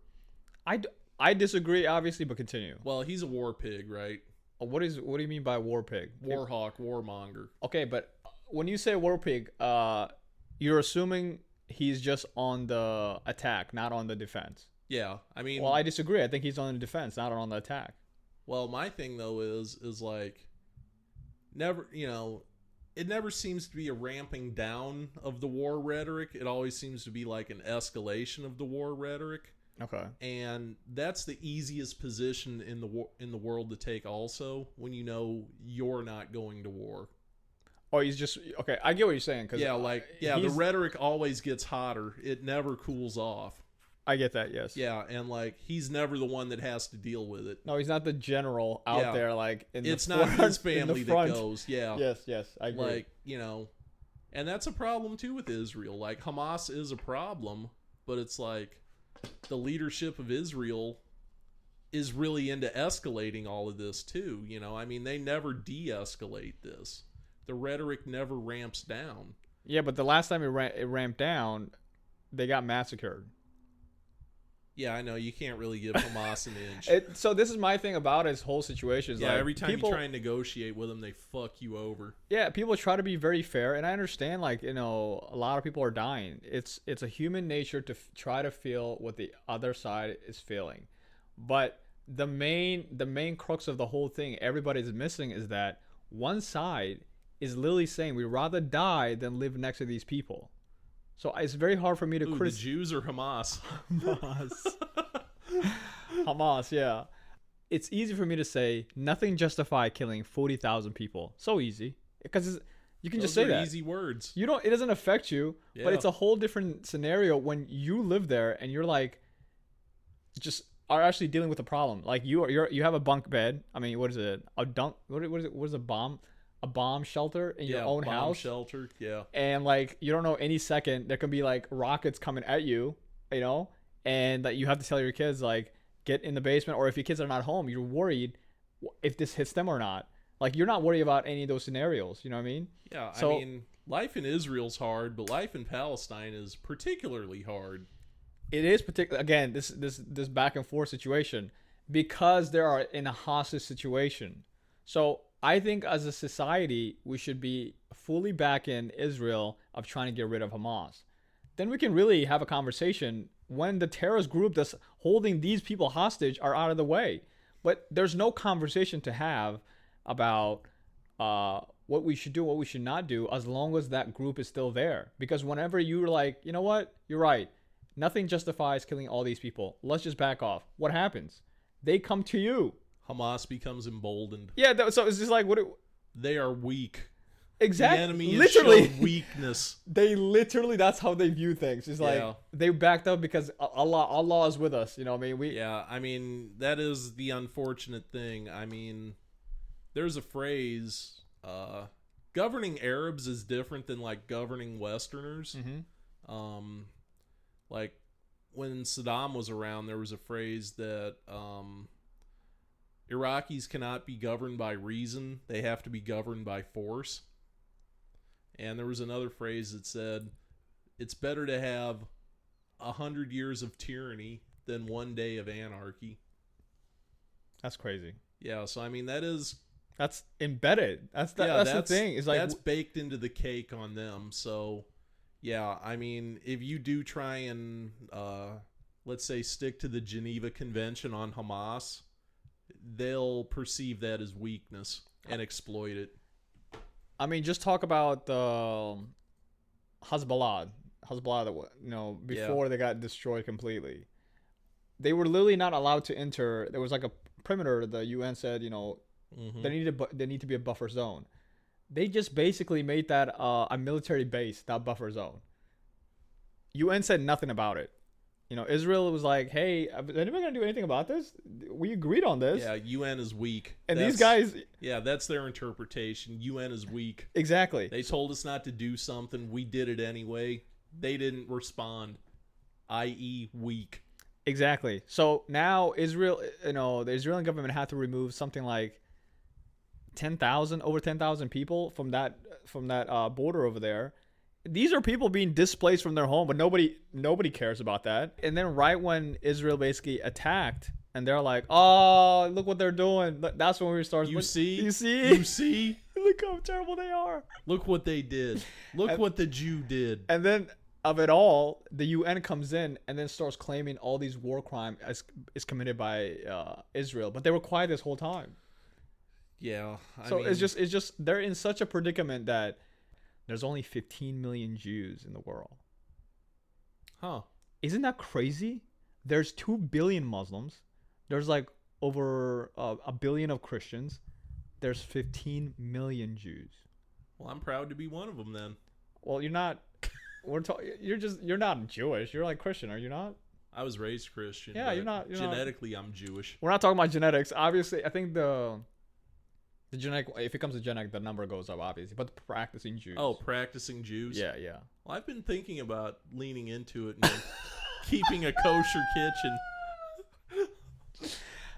I disagree, obviously, but continue. Well, he's a war pig, right? What do you mean by war pig? War hawk, warmonger. Okay, but when you say war pig, you're assuming he's just on the attack, not on the defense. Yeah, I mean... Well, I disagree. I think he's on the defense, not on the attack. Well, my thing, though, is like... Never, you know... It never seems to be a ramping down of the war rhetoric. It always seems to be like an escalation of the war rhetoric. Okay. And that's the easiest position in the world to take also, when you know you're not going to war. Oh, he's just... Okay, I get what you're saying. Cause the rhetoric always gets hotter. It never cools off. I get that, yes. Yeah, and like he's never the one that has to deal with it. No, he's not the general out there like in it's the not front, his family that goes. Yeah. Yes, I agree. Like, you know, and that's a problem too with Israel. Like, Hamas is a problem, but it's like the leadership of Israel is really into escalating all of this too. You know, I mean, they never de-escalate this. The rhetoric never ramps down. Yeah, but the last time it ramped down, they got massacred. Yeah, I know. You can't really give Hamas an inch. So this is my thing about his whole situation. Yeah, like, every time you try and negotiate with them, they fuck you over. Yeah, people try to be very fair, and I understand, like, you know, a lot of people are dying. It's a human nature to try to feel what the other side is feeling. But the main crux of the whole thing everybody's missing is that one side is literally saying we'd rather die than live next to these people. So it's very hard for me to criticize. The Jews or Hamas? Hamas, yeah. It's easy for me to say nothing justifies killing 40,000 people. So easy, because you can just say that. Easy words. You don't. It doesn't affect you, but it's a whole different scenario when you live there and you're like, just are actually dealing with a problem. Like you have a bunk bed. I mean, what is it? What is it? What is a bomb? A bomb shelter in your own house. Shelter, yeah. And like you don't know any second there could be like rockets coming at you, you know, and that you have to tell your kids like get in the basement, or if your kids are not home, you're worried if this hits them or not. Like, you're not worried about any of those scenarios. You know what I mean? Yeah, So, I mean, life in Israel's hard, but life in Palestine is particularly hard. it is particular. Again, this back and forth situation because they are in a hostage situation. So I think as a society, we should be fully back in Israel of trying to get rid of Hamas. Then we can really have a conversation when the terrorist group that's holding these people hostage are out of the way. But there's no conversation to have about what we should do, what we should not do, as long as that group is still there. Because whenever you're like, you know what, you're right, nothing justifies killing all these people. Let's just back off. What happens? They come to you. Hamas becomes emboldened. Yeah, so it's just like they are weak. Exactly. The enemy literally is weakness. They literally, that's how they view things. It's like they backed up because Allah is with us. You know what I mean? I mean, that is the unfortunate thing. I mean, there's a phrase, governing Arabs is different than like governing Westerners. Mm-hmm. Like when Saddam was around, there was a phrase that Iraqis cannot be governed by reason. They have to be governed by force. And there was another phrase that said, it's better to have 100 years of tyranny than 1 day of anarchy. That's crazy. Yeah, so I mean, that's embedded. That's the thing. It's like that's baked into the cake on them. So yeah, I mean, if you do try and let's say stick to the Geneva Convention on Hamas, they'll perceive that as weakness and exploit it. I mean, just talk about the Hezbollah, that, before they got destroyed completely. They were literally not allowed to enter. There was like a perimeter. The UN said, Mm-hmm. there need to be a buffer zone. They just basically made that a military base, that buffer zone. UN said nothing about it. Israel was like, hey, is anybody going to do anything about this? We agreed on this. Yeah, UN is weak. And these guys... Yeah, that's their interpretation. UN is weak. Exactly. They told us not to do something. We did it anyway. They didn't respond, i.e. weak. Exactly. So now Israel, the Israeli government had to remove something like over 10,000 people from that border over there. These are people being displaced from their home, but nobody cares about that. And then right when Israel basically attacked, and they're like, "Oh, look what they're doing." That's when we start. You see? Look how terrible they are. Look what they did. Look what the Jew did. And then of it all, the UN comes in and then starts claiming all these war crime is committed by Israel, but they were quiet this whole time. Yeah. I mean, it's just they're in such a predicament that there's only 15 million Jews in the world. Huh. Isn't that crazy? There's 2 billion Muslims. There's like over a billion of Christians. There's 15 million Jews. Well, I'm proud to be one of them then. Well, you're not. You're not Jewish. You're like Christian, are you not? I was raised Christian. Yeah, you're not. Genetically, I'm Jewish. We're not talking about genetics. Obviously, I think the genetic, if it comes to genetic, the number goes up, obviously. But practicing Jews. Oh, practicing Jews? Yeah. Well, I've been thinking about leaning into it and keeping a kosher kitchen.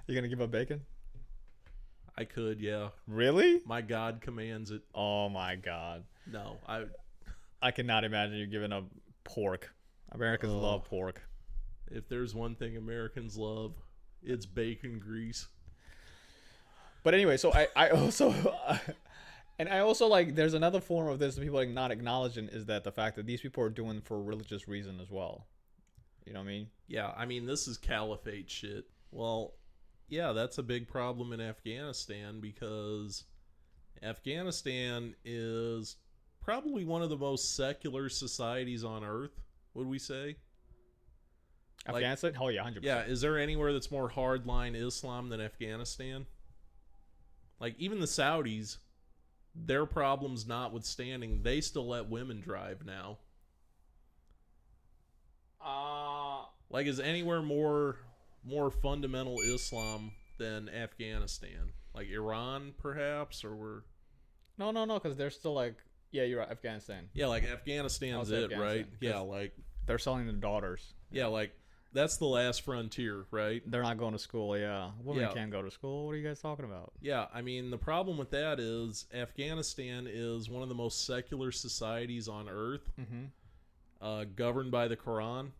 You gonna give up bacon? I could, yeah. Really? My God commands it. Oh my God. No, I cannot imagine you giving up pork. Americans love pork. If there's one thing Americans love, it's bacon grease. But anyway, so I also and I also like there's another form of this that people are not acknowledging is that the fact that these people are doing for a religious reason as well. You know what I mean? Yeah, I mean this is caliphate shit. Well, yeah, that's a big problem in Afghanistan because Afghanistan is probably one of the most secular societies on earth, would we say? Afghanistan? Oh yeah, 100%. Yeah, is there anywhere that's more hardline Islam than Afghanistan? Like, even the Saudis, their problems notwithstanding, they still let women drive now. Like, is anywhere more fundamental Islam than Afghanistan? Like Iran, perhaps? Or No, because they're still like... Yeah, you're right, Afghanistan. Yeah, like, Afghanistan's it, Afghanistan, right? Yeah, like... They're selling their daughters. Yeah, like, that's the last frontier, right? They're not going to school, yeah. Women can't go to school. What are you guys talking about? Yeah, I mean, the problem with that is Afghanistan is one of the most secular societies on earth, governed by the Quran,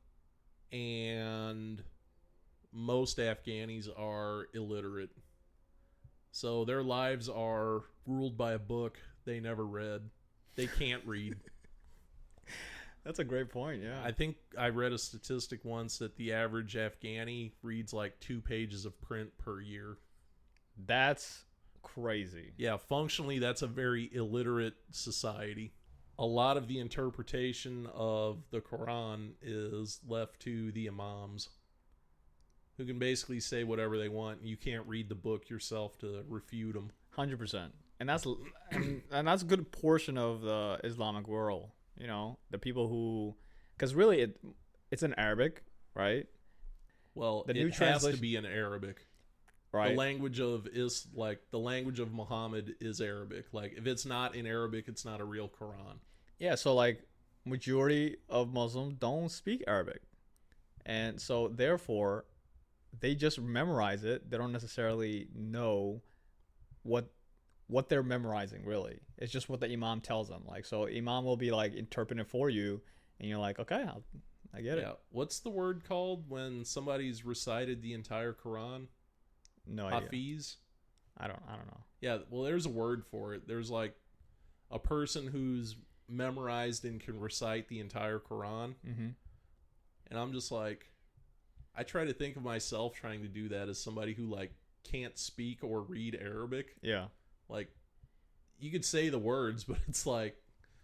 and most Afghanis are illiterate. So their lives are ruled by a book they never read. They can't read. That's a great point, yeah. I think I read a statistic once that the average Afghani reads like 2 pages of print per year. That's crazy. Yeah, functionally, that's a very illiterate society. A lot of the interpretation of the Quran is left to the imams, who can basically say whatever they want. You can't read the book yourself to refute them. 100%. And that's a good portion of the Islamic world. You know, the people who, because really it's in Arabic, right? Well, it has to be in Arabic. Right. The language of the language of Muhammad is Arabic. Like, if it's not in Arabic, it's not a real Quran. Yeah, so like majority of Muslims don't speak Arabic. And so therefore they just memorize it. They don't necessarily know what they're memorizing, really. It's just what the imam tells them. Like, so imam will be like interpreting for you, and you're like, okay, I get it. What's the word called when somebody's recited the entire Quran? No idea. Hafiz? I don't know. Yeah, well, there's a word for it. There's like a person who's memorized and can recite the entire Quran. And I'm just like, I try to think of myself trying to do that as somebody who like can't speak or read Arabic. Yeah. Like, you could say the words, but it's like,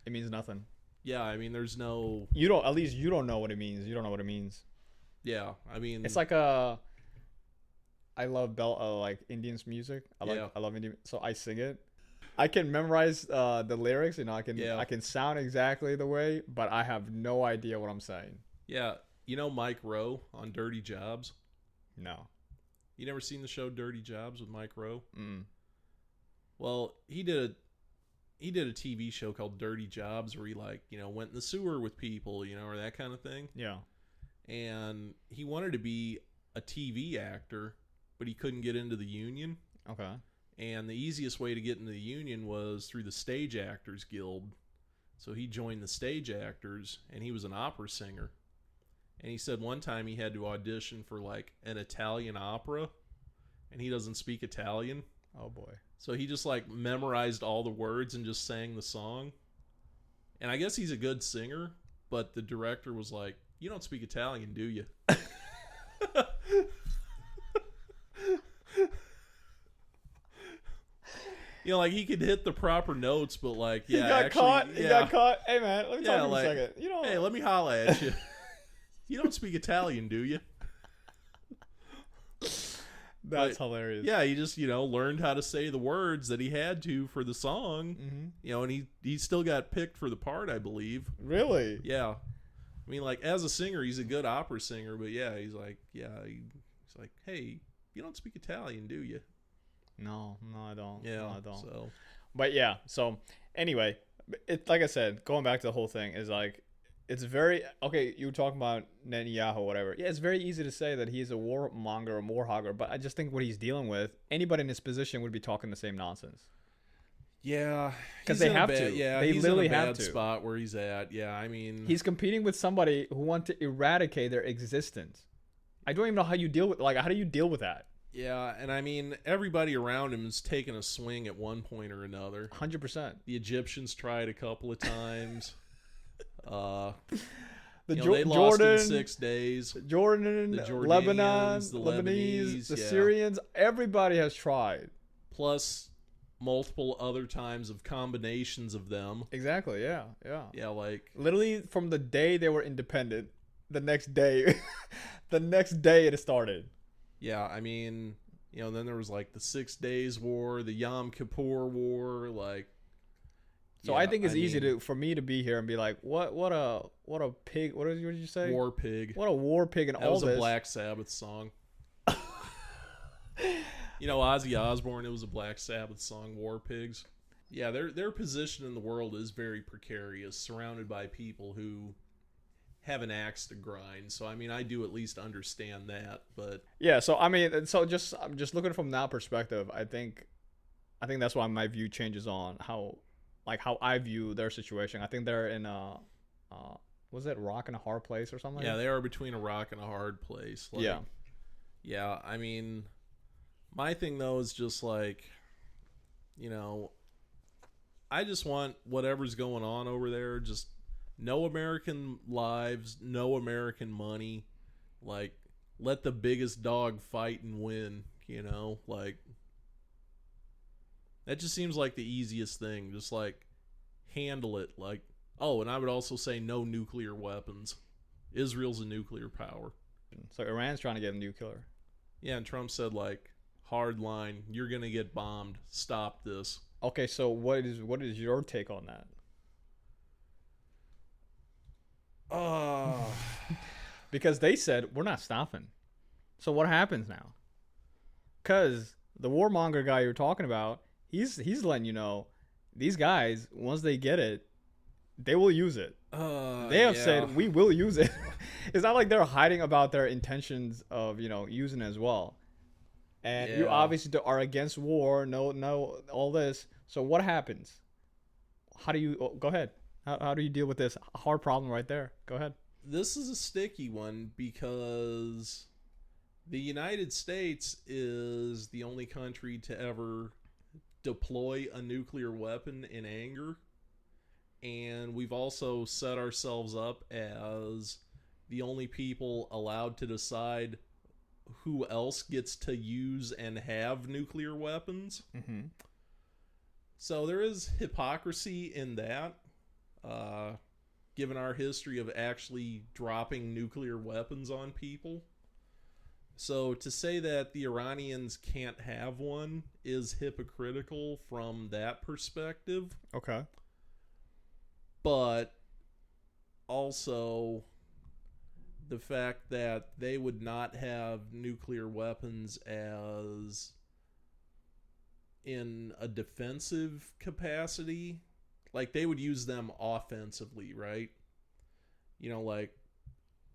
it means nothing. Yeah, I mean, there's no... At least you don't know what it means. You don't know what it means. Yeah, I mean... It's like I love like Indian music. I love Indian... So I sing it. I can memorize the lyrics, you know, I can sound exactly the way, but I have no idea what I'm saying. Yeah, you know Mike Rowe on Dirty Jobs? No. You never seen the show Dirty Jobs with Mike Rowe? Well, he did a TV show called Dirty Jobs where he, like, you know, went in the sewer with people, you know, or that kind of thing. Yeah. And he wanted to be a TV actor, but he couldn't get into the union. Okay. And the easiest way to get into the union was through the Stage Actors Guild. So he joined the Stage Actors, and he was an opera singer. And he said one time he had to audition for, like, an Italian opera, and he doesn't speak Italian. Oh, boy. So he just, like, memorized all the words and just sang the song. And I guess he's a good singer, but the director was like, you don't speak Italian, do you? You know, like, he could hit the proper notes, but, like, yeah, he got caught. He got caught. Hey, man, let me talk to you for a second. You know, hey, let me holla at you. You don't speak Italian, do you? That's hilarious. Yeah, he just, you know, learned how to say the words that he had to for the song. You know, and he still got picked for the part, I believe. Really? Yeah. I mean, like, as a singer, he's a good opera singer, but yeah, he's like, hey, you don't speak Italian, do you? No, I don't. Yeah, no, I don't. So, but yeah, so anyway, it, like I said, going back to the whole thing is like, it's very okay. You were talking about Netanyahu or whatever. Yeah, it's very easy to say that he's a warmonger or warhogger, but I just think what he's dealing with, anybody in his position would be talking the same nonsense. Yeah, because they have to. Yeah, they he's literally in a bad have to. Spot where he's at. Yeah, I mean, he's competing with somebody who wants to eradicate their existence. I don't even know how you deal with how do you deal with that? Yeah, and I mean, everybody around him is taking a swing at one point or another. 100%. The Egyptians tried a couple of times. They lost Jordan, in 6 days. Jordan, the Lebanon, the Lebanese, the yeah. Syrians. Everybody has tried. Plus multiple other times of combinations of them. Exactly. Yeah. Yeah, like literally from the day they were independent, the next day it started. Yeah, I mean, you know, then there was like the 6 Days War, the Yom Kippur War, like. So yeah, I think it's easy for me to be here and be like, what a pig. What did you say? War pig. What a war pig and all this. That was a Black Sabbath song. You know, Ozzy Osbourne, it was a Black Sabbath song, War Pigs. Yeah, their position in the world is very precarious, surrounded by people who have an axe to grind. So I mean, I do at least understand that. But yeah, so I mean, so just I'm just looking from that perspective. I think that's why my view changes on how I view their situation. I think they're in was it rock and a hard place or something? Yeah, they are between a rock and a hard place. Like, yeah. Yeah, I mean, my thing though is just like, you know, I just want whatever's going on over there, just no American lives, no American money. Like, let the biggest dog fight and win, you know? Like, that just seems like the easiest thing. Just like, handle it. Like, oh, and I would also say no nuclear weapons. Israel's a nuclear power. So Iran's trying to get a nuclear. Yeah, and Trump said, like, hard line, you're going to get bombed. Stop this. Okay, so what is your take on that? Because they said, we're not stopping. So what happens now? Because the warmonger guy you're talking about, he's letting you know, these guys, once they get it, they will use it. They have said, we will use it. It's not like they're hiding about their intentions of, using it as well. And you obviously are against war, no, all this. So what happens? How do you, go ahead. How do you deal with this? A hard problem right there. Go ahead. This is a sticky one because the United States is the only country to ever deploy a nuclear weapon in anger. And we've also set ourselves up as the only people allowed to decide who else gets to use and have nuclear weapons. Mm-hmm. So there is hypocrisy in that, given our history of actually dropping nuclear weapons on people. So to say that the Iranians can't have one is hypocritical from that perspective. Okay. But also the fact that they would not have nuclear weapons as in a defensive capacity, like they would use them offensively, right? Like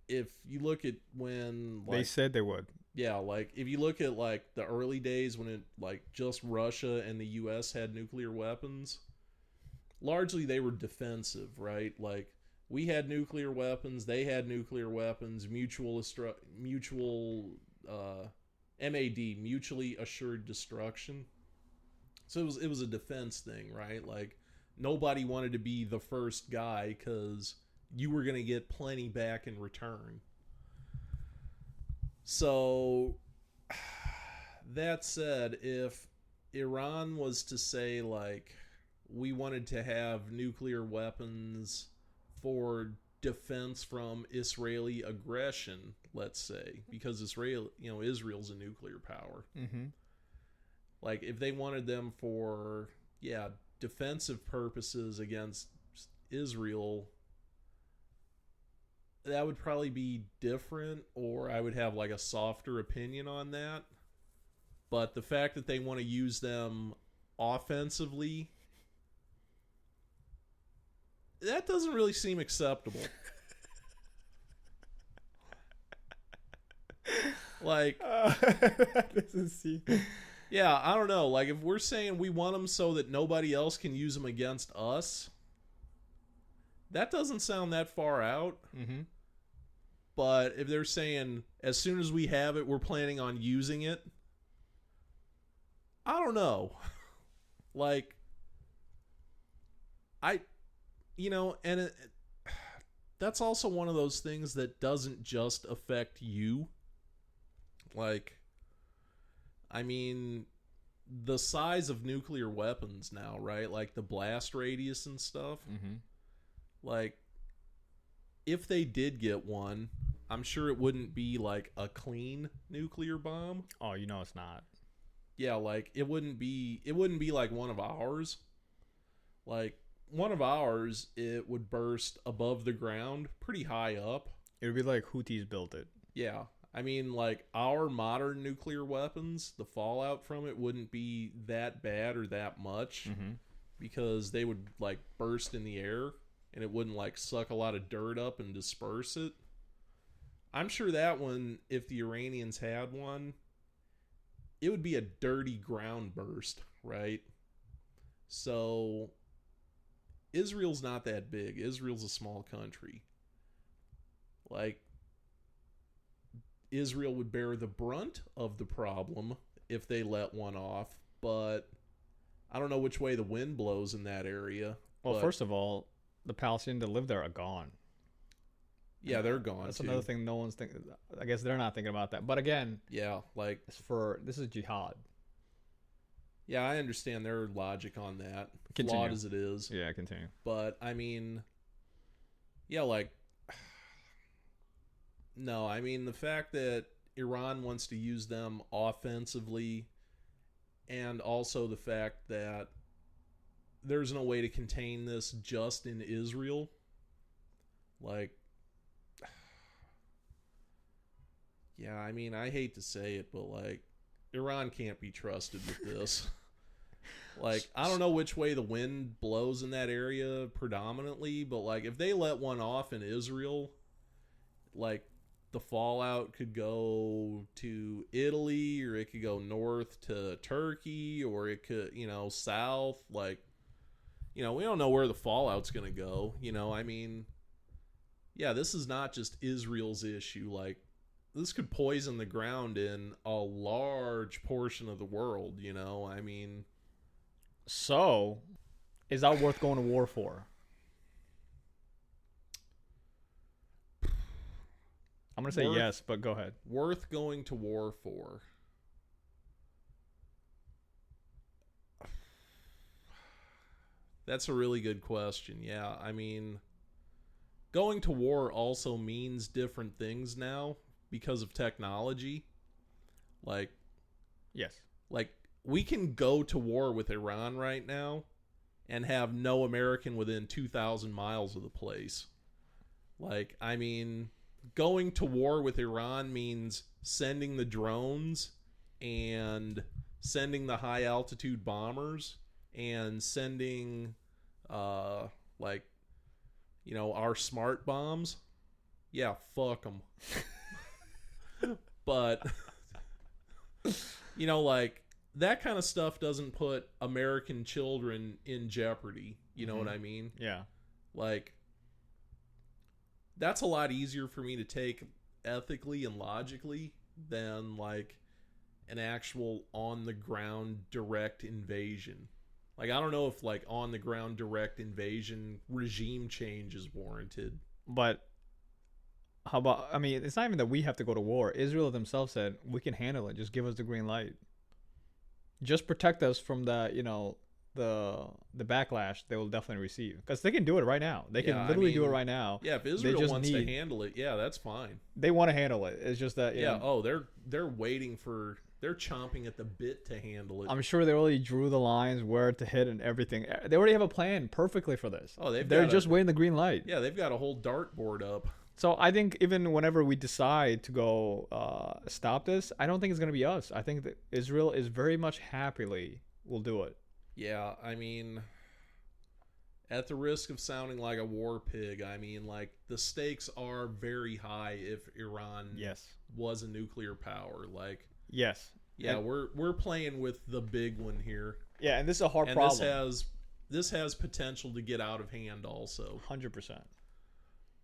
if you look at when they said they would. Yeah, like if you look at like the early days when it like just Russia and the US had nuclear weapons, largely they were defensive, right? Like we had nuclear weapons, they had nuclear weapons, MAD, mutually assured destruction. So it was a defense thing, right? Like nobody wanted to be the first guy because you were going to get plenty back in return. So that said, if Iran was to say like we wanted to have nuclear weapons for defense from Israeli aggression, let's say, because Israel's a nuclear power. Mm-hmm. Like if they wanted them for defensive purposes against Israel, that would probably be different, or I would have like a softer opinion on that. But the fact that they want to use them offensively, that doesn't really seem acceptable. Like, that doesn't seem. Yeah, I don't know. Like, if we're saying we want them so that nobody else can use them against us, that doesn't sound that far out. Mm-hmm. But if they're saying as soon as we have it, we're planning on using it, I don't know. Like, that's also one of those things that doesn't just affect you. Like, I mean, the size of nuclear weapons now, right? Like the blast radius and stuff. Mm-hmm. Like, if they did get one, I'm sure it wouldn't be like a clean nuclear bomb. Oh, it's not. Yeah, like it wouldn't be like one of ours. Like one of ours, it would burst above the ground, pretty high up. It would be like Houthis built it. Yeah. I mean, like, our modern nuclear weapons, the fallout from it wouldn't be that bad or that much, mm-hmm. because they would, like, burst in the air. and it wouldn't like suck a lot of dirt up and disperse it. I'm sure that one, if the Iranians had one, it would be a dirty ground burst, right? So Israel's not that big. Israel's a small country. Like, Israel would bear the brunt of the problem if they let one off, but I don't know which way the wind blows in that area. Well, first of all, the Palestinians that live there are gone. Yeah, they're gone. That's another thing no one's thinking. I guess they're not thinking about that. But again, yeah, like this is jihad. Yeah, I understand their logic on that. Continue. Flawed as it is. Yeah, continue. But I mean, yeah, like no, I mean the fact that Iran wants to use them offensively, and also the fact that there's no way to contain this just in Israel. Like, yeah, I mean, I hate to say it, but like, Iran can't be trusted with this. Like, I don't know which way the wind blows in that area predominantly, but like, if they let one off in Israel, like, the fallout could go to Italy, or it could go north to Turkey, or it could, south. Like, we don't know where the fallout's going to go. I mean, yeah, this is not just Israel's issue. Like, this could poison the ground in a large portion of the world, I mean. So, is that worth going to war for? I'm going to say yes, but go ahead. Worth going to war for. That's a really good question. Yeah, I mean, going to war also means different things now because of technology. Like, yes. Like, we can go to war with Iran right now and have no American within 2,000 miles of the place. Like, I mean, going to war with Iran means sending the drones and sending the high altitude bombers and sending our smart bombs. Yeah, fuck them. But like, that kind of stuff doesn't put American children in jeopardy. You know what I mean? Yeah. Like, that's a lot easier for me to take ethically and logically than like an actual on the ground direct invasion. Like, I don't know if like on the ground direct invasion regime change is warranted. But how about, I mean, it's not even that we have to go to war. Israel themselves said, we can handle it. Just give us the green light. Just protect us from the backlash they will definitely receive. Because they can do it right now. They can literally do it right now. Yeah, if Israel wants to handle it, yeah, that's fine. They want to handle it. It's just that, they're waiting for, they're chomping at the bit to handle it. I'm sure they already drew the lines where to hit and everything. They already have a plan perfectly for this. Oh, they're just waiting the green light. Yeah, they've got a whole dartboard up. So I think even whenever we decide to go stop this, I don't think it's going to be us. I think that Israel is very much happily will do it. Yeah, I mean, at the risk of sounding like a war pig, I mean, like, the stakes are very high if Iran was a nuclear power. Like, yes. Yeah, we're playing with the big one here. Yeah, and this is a hard problem. This has potential to get out of hand also. 100%.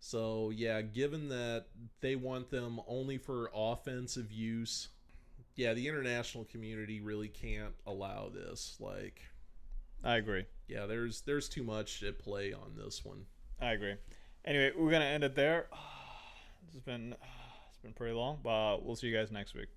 So, yeah, given that they want them only for offensive use, yeah, the international community really can't allow this. Like, I agree. Yeah, there's too much at play on this one. I agree. Anyway, we're going to end it there. It's been pretty long, but we'll see you guys next week.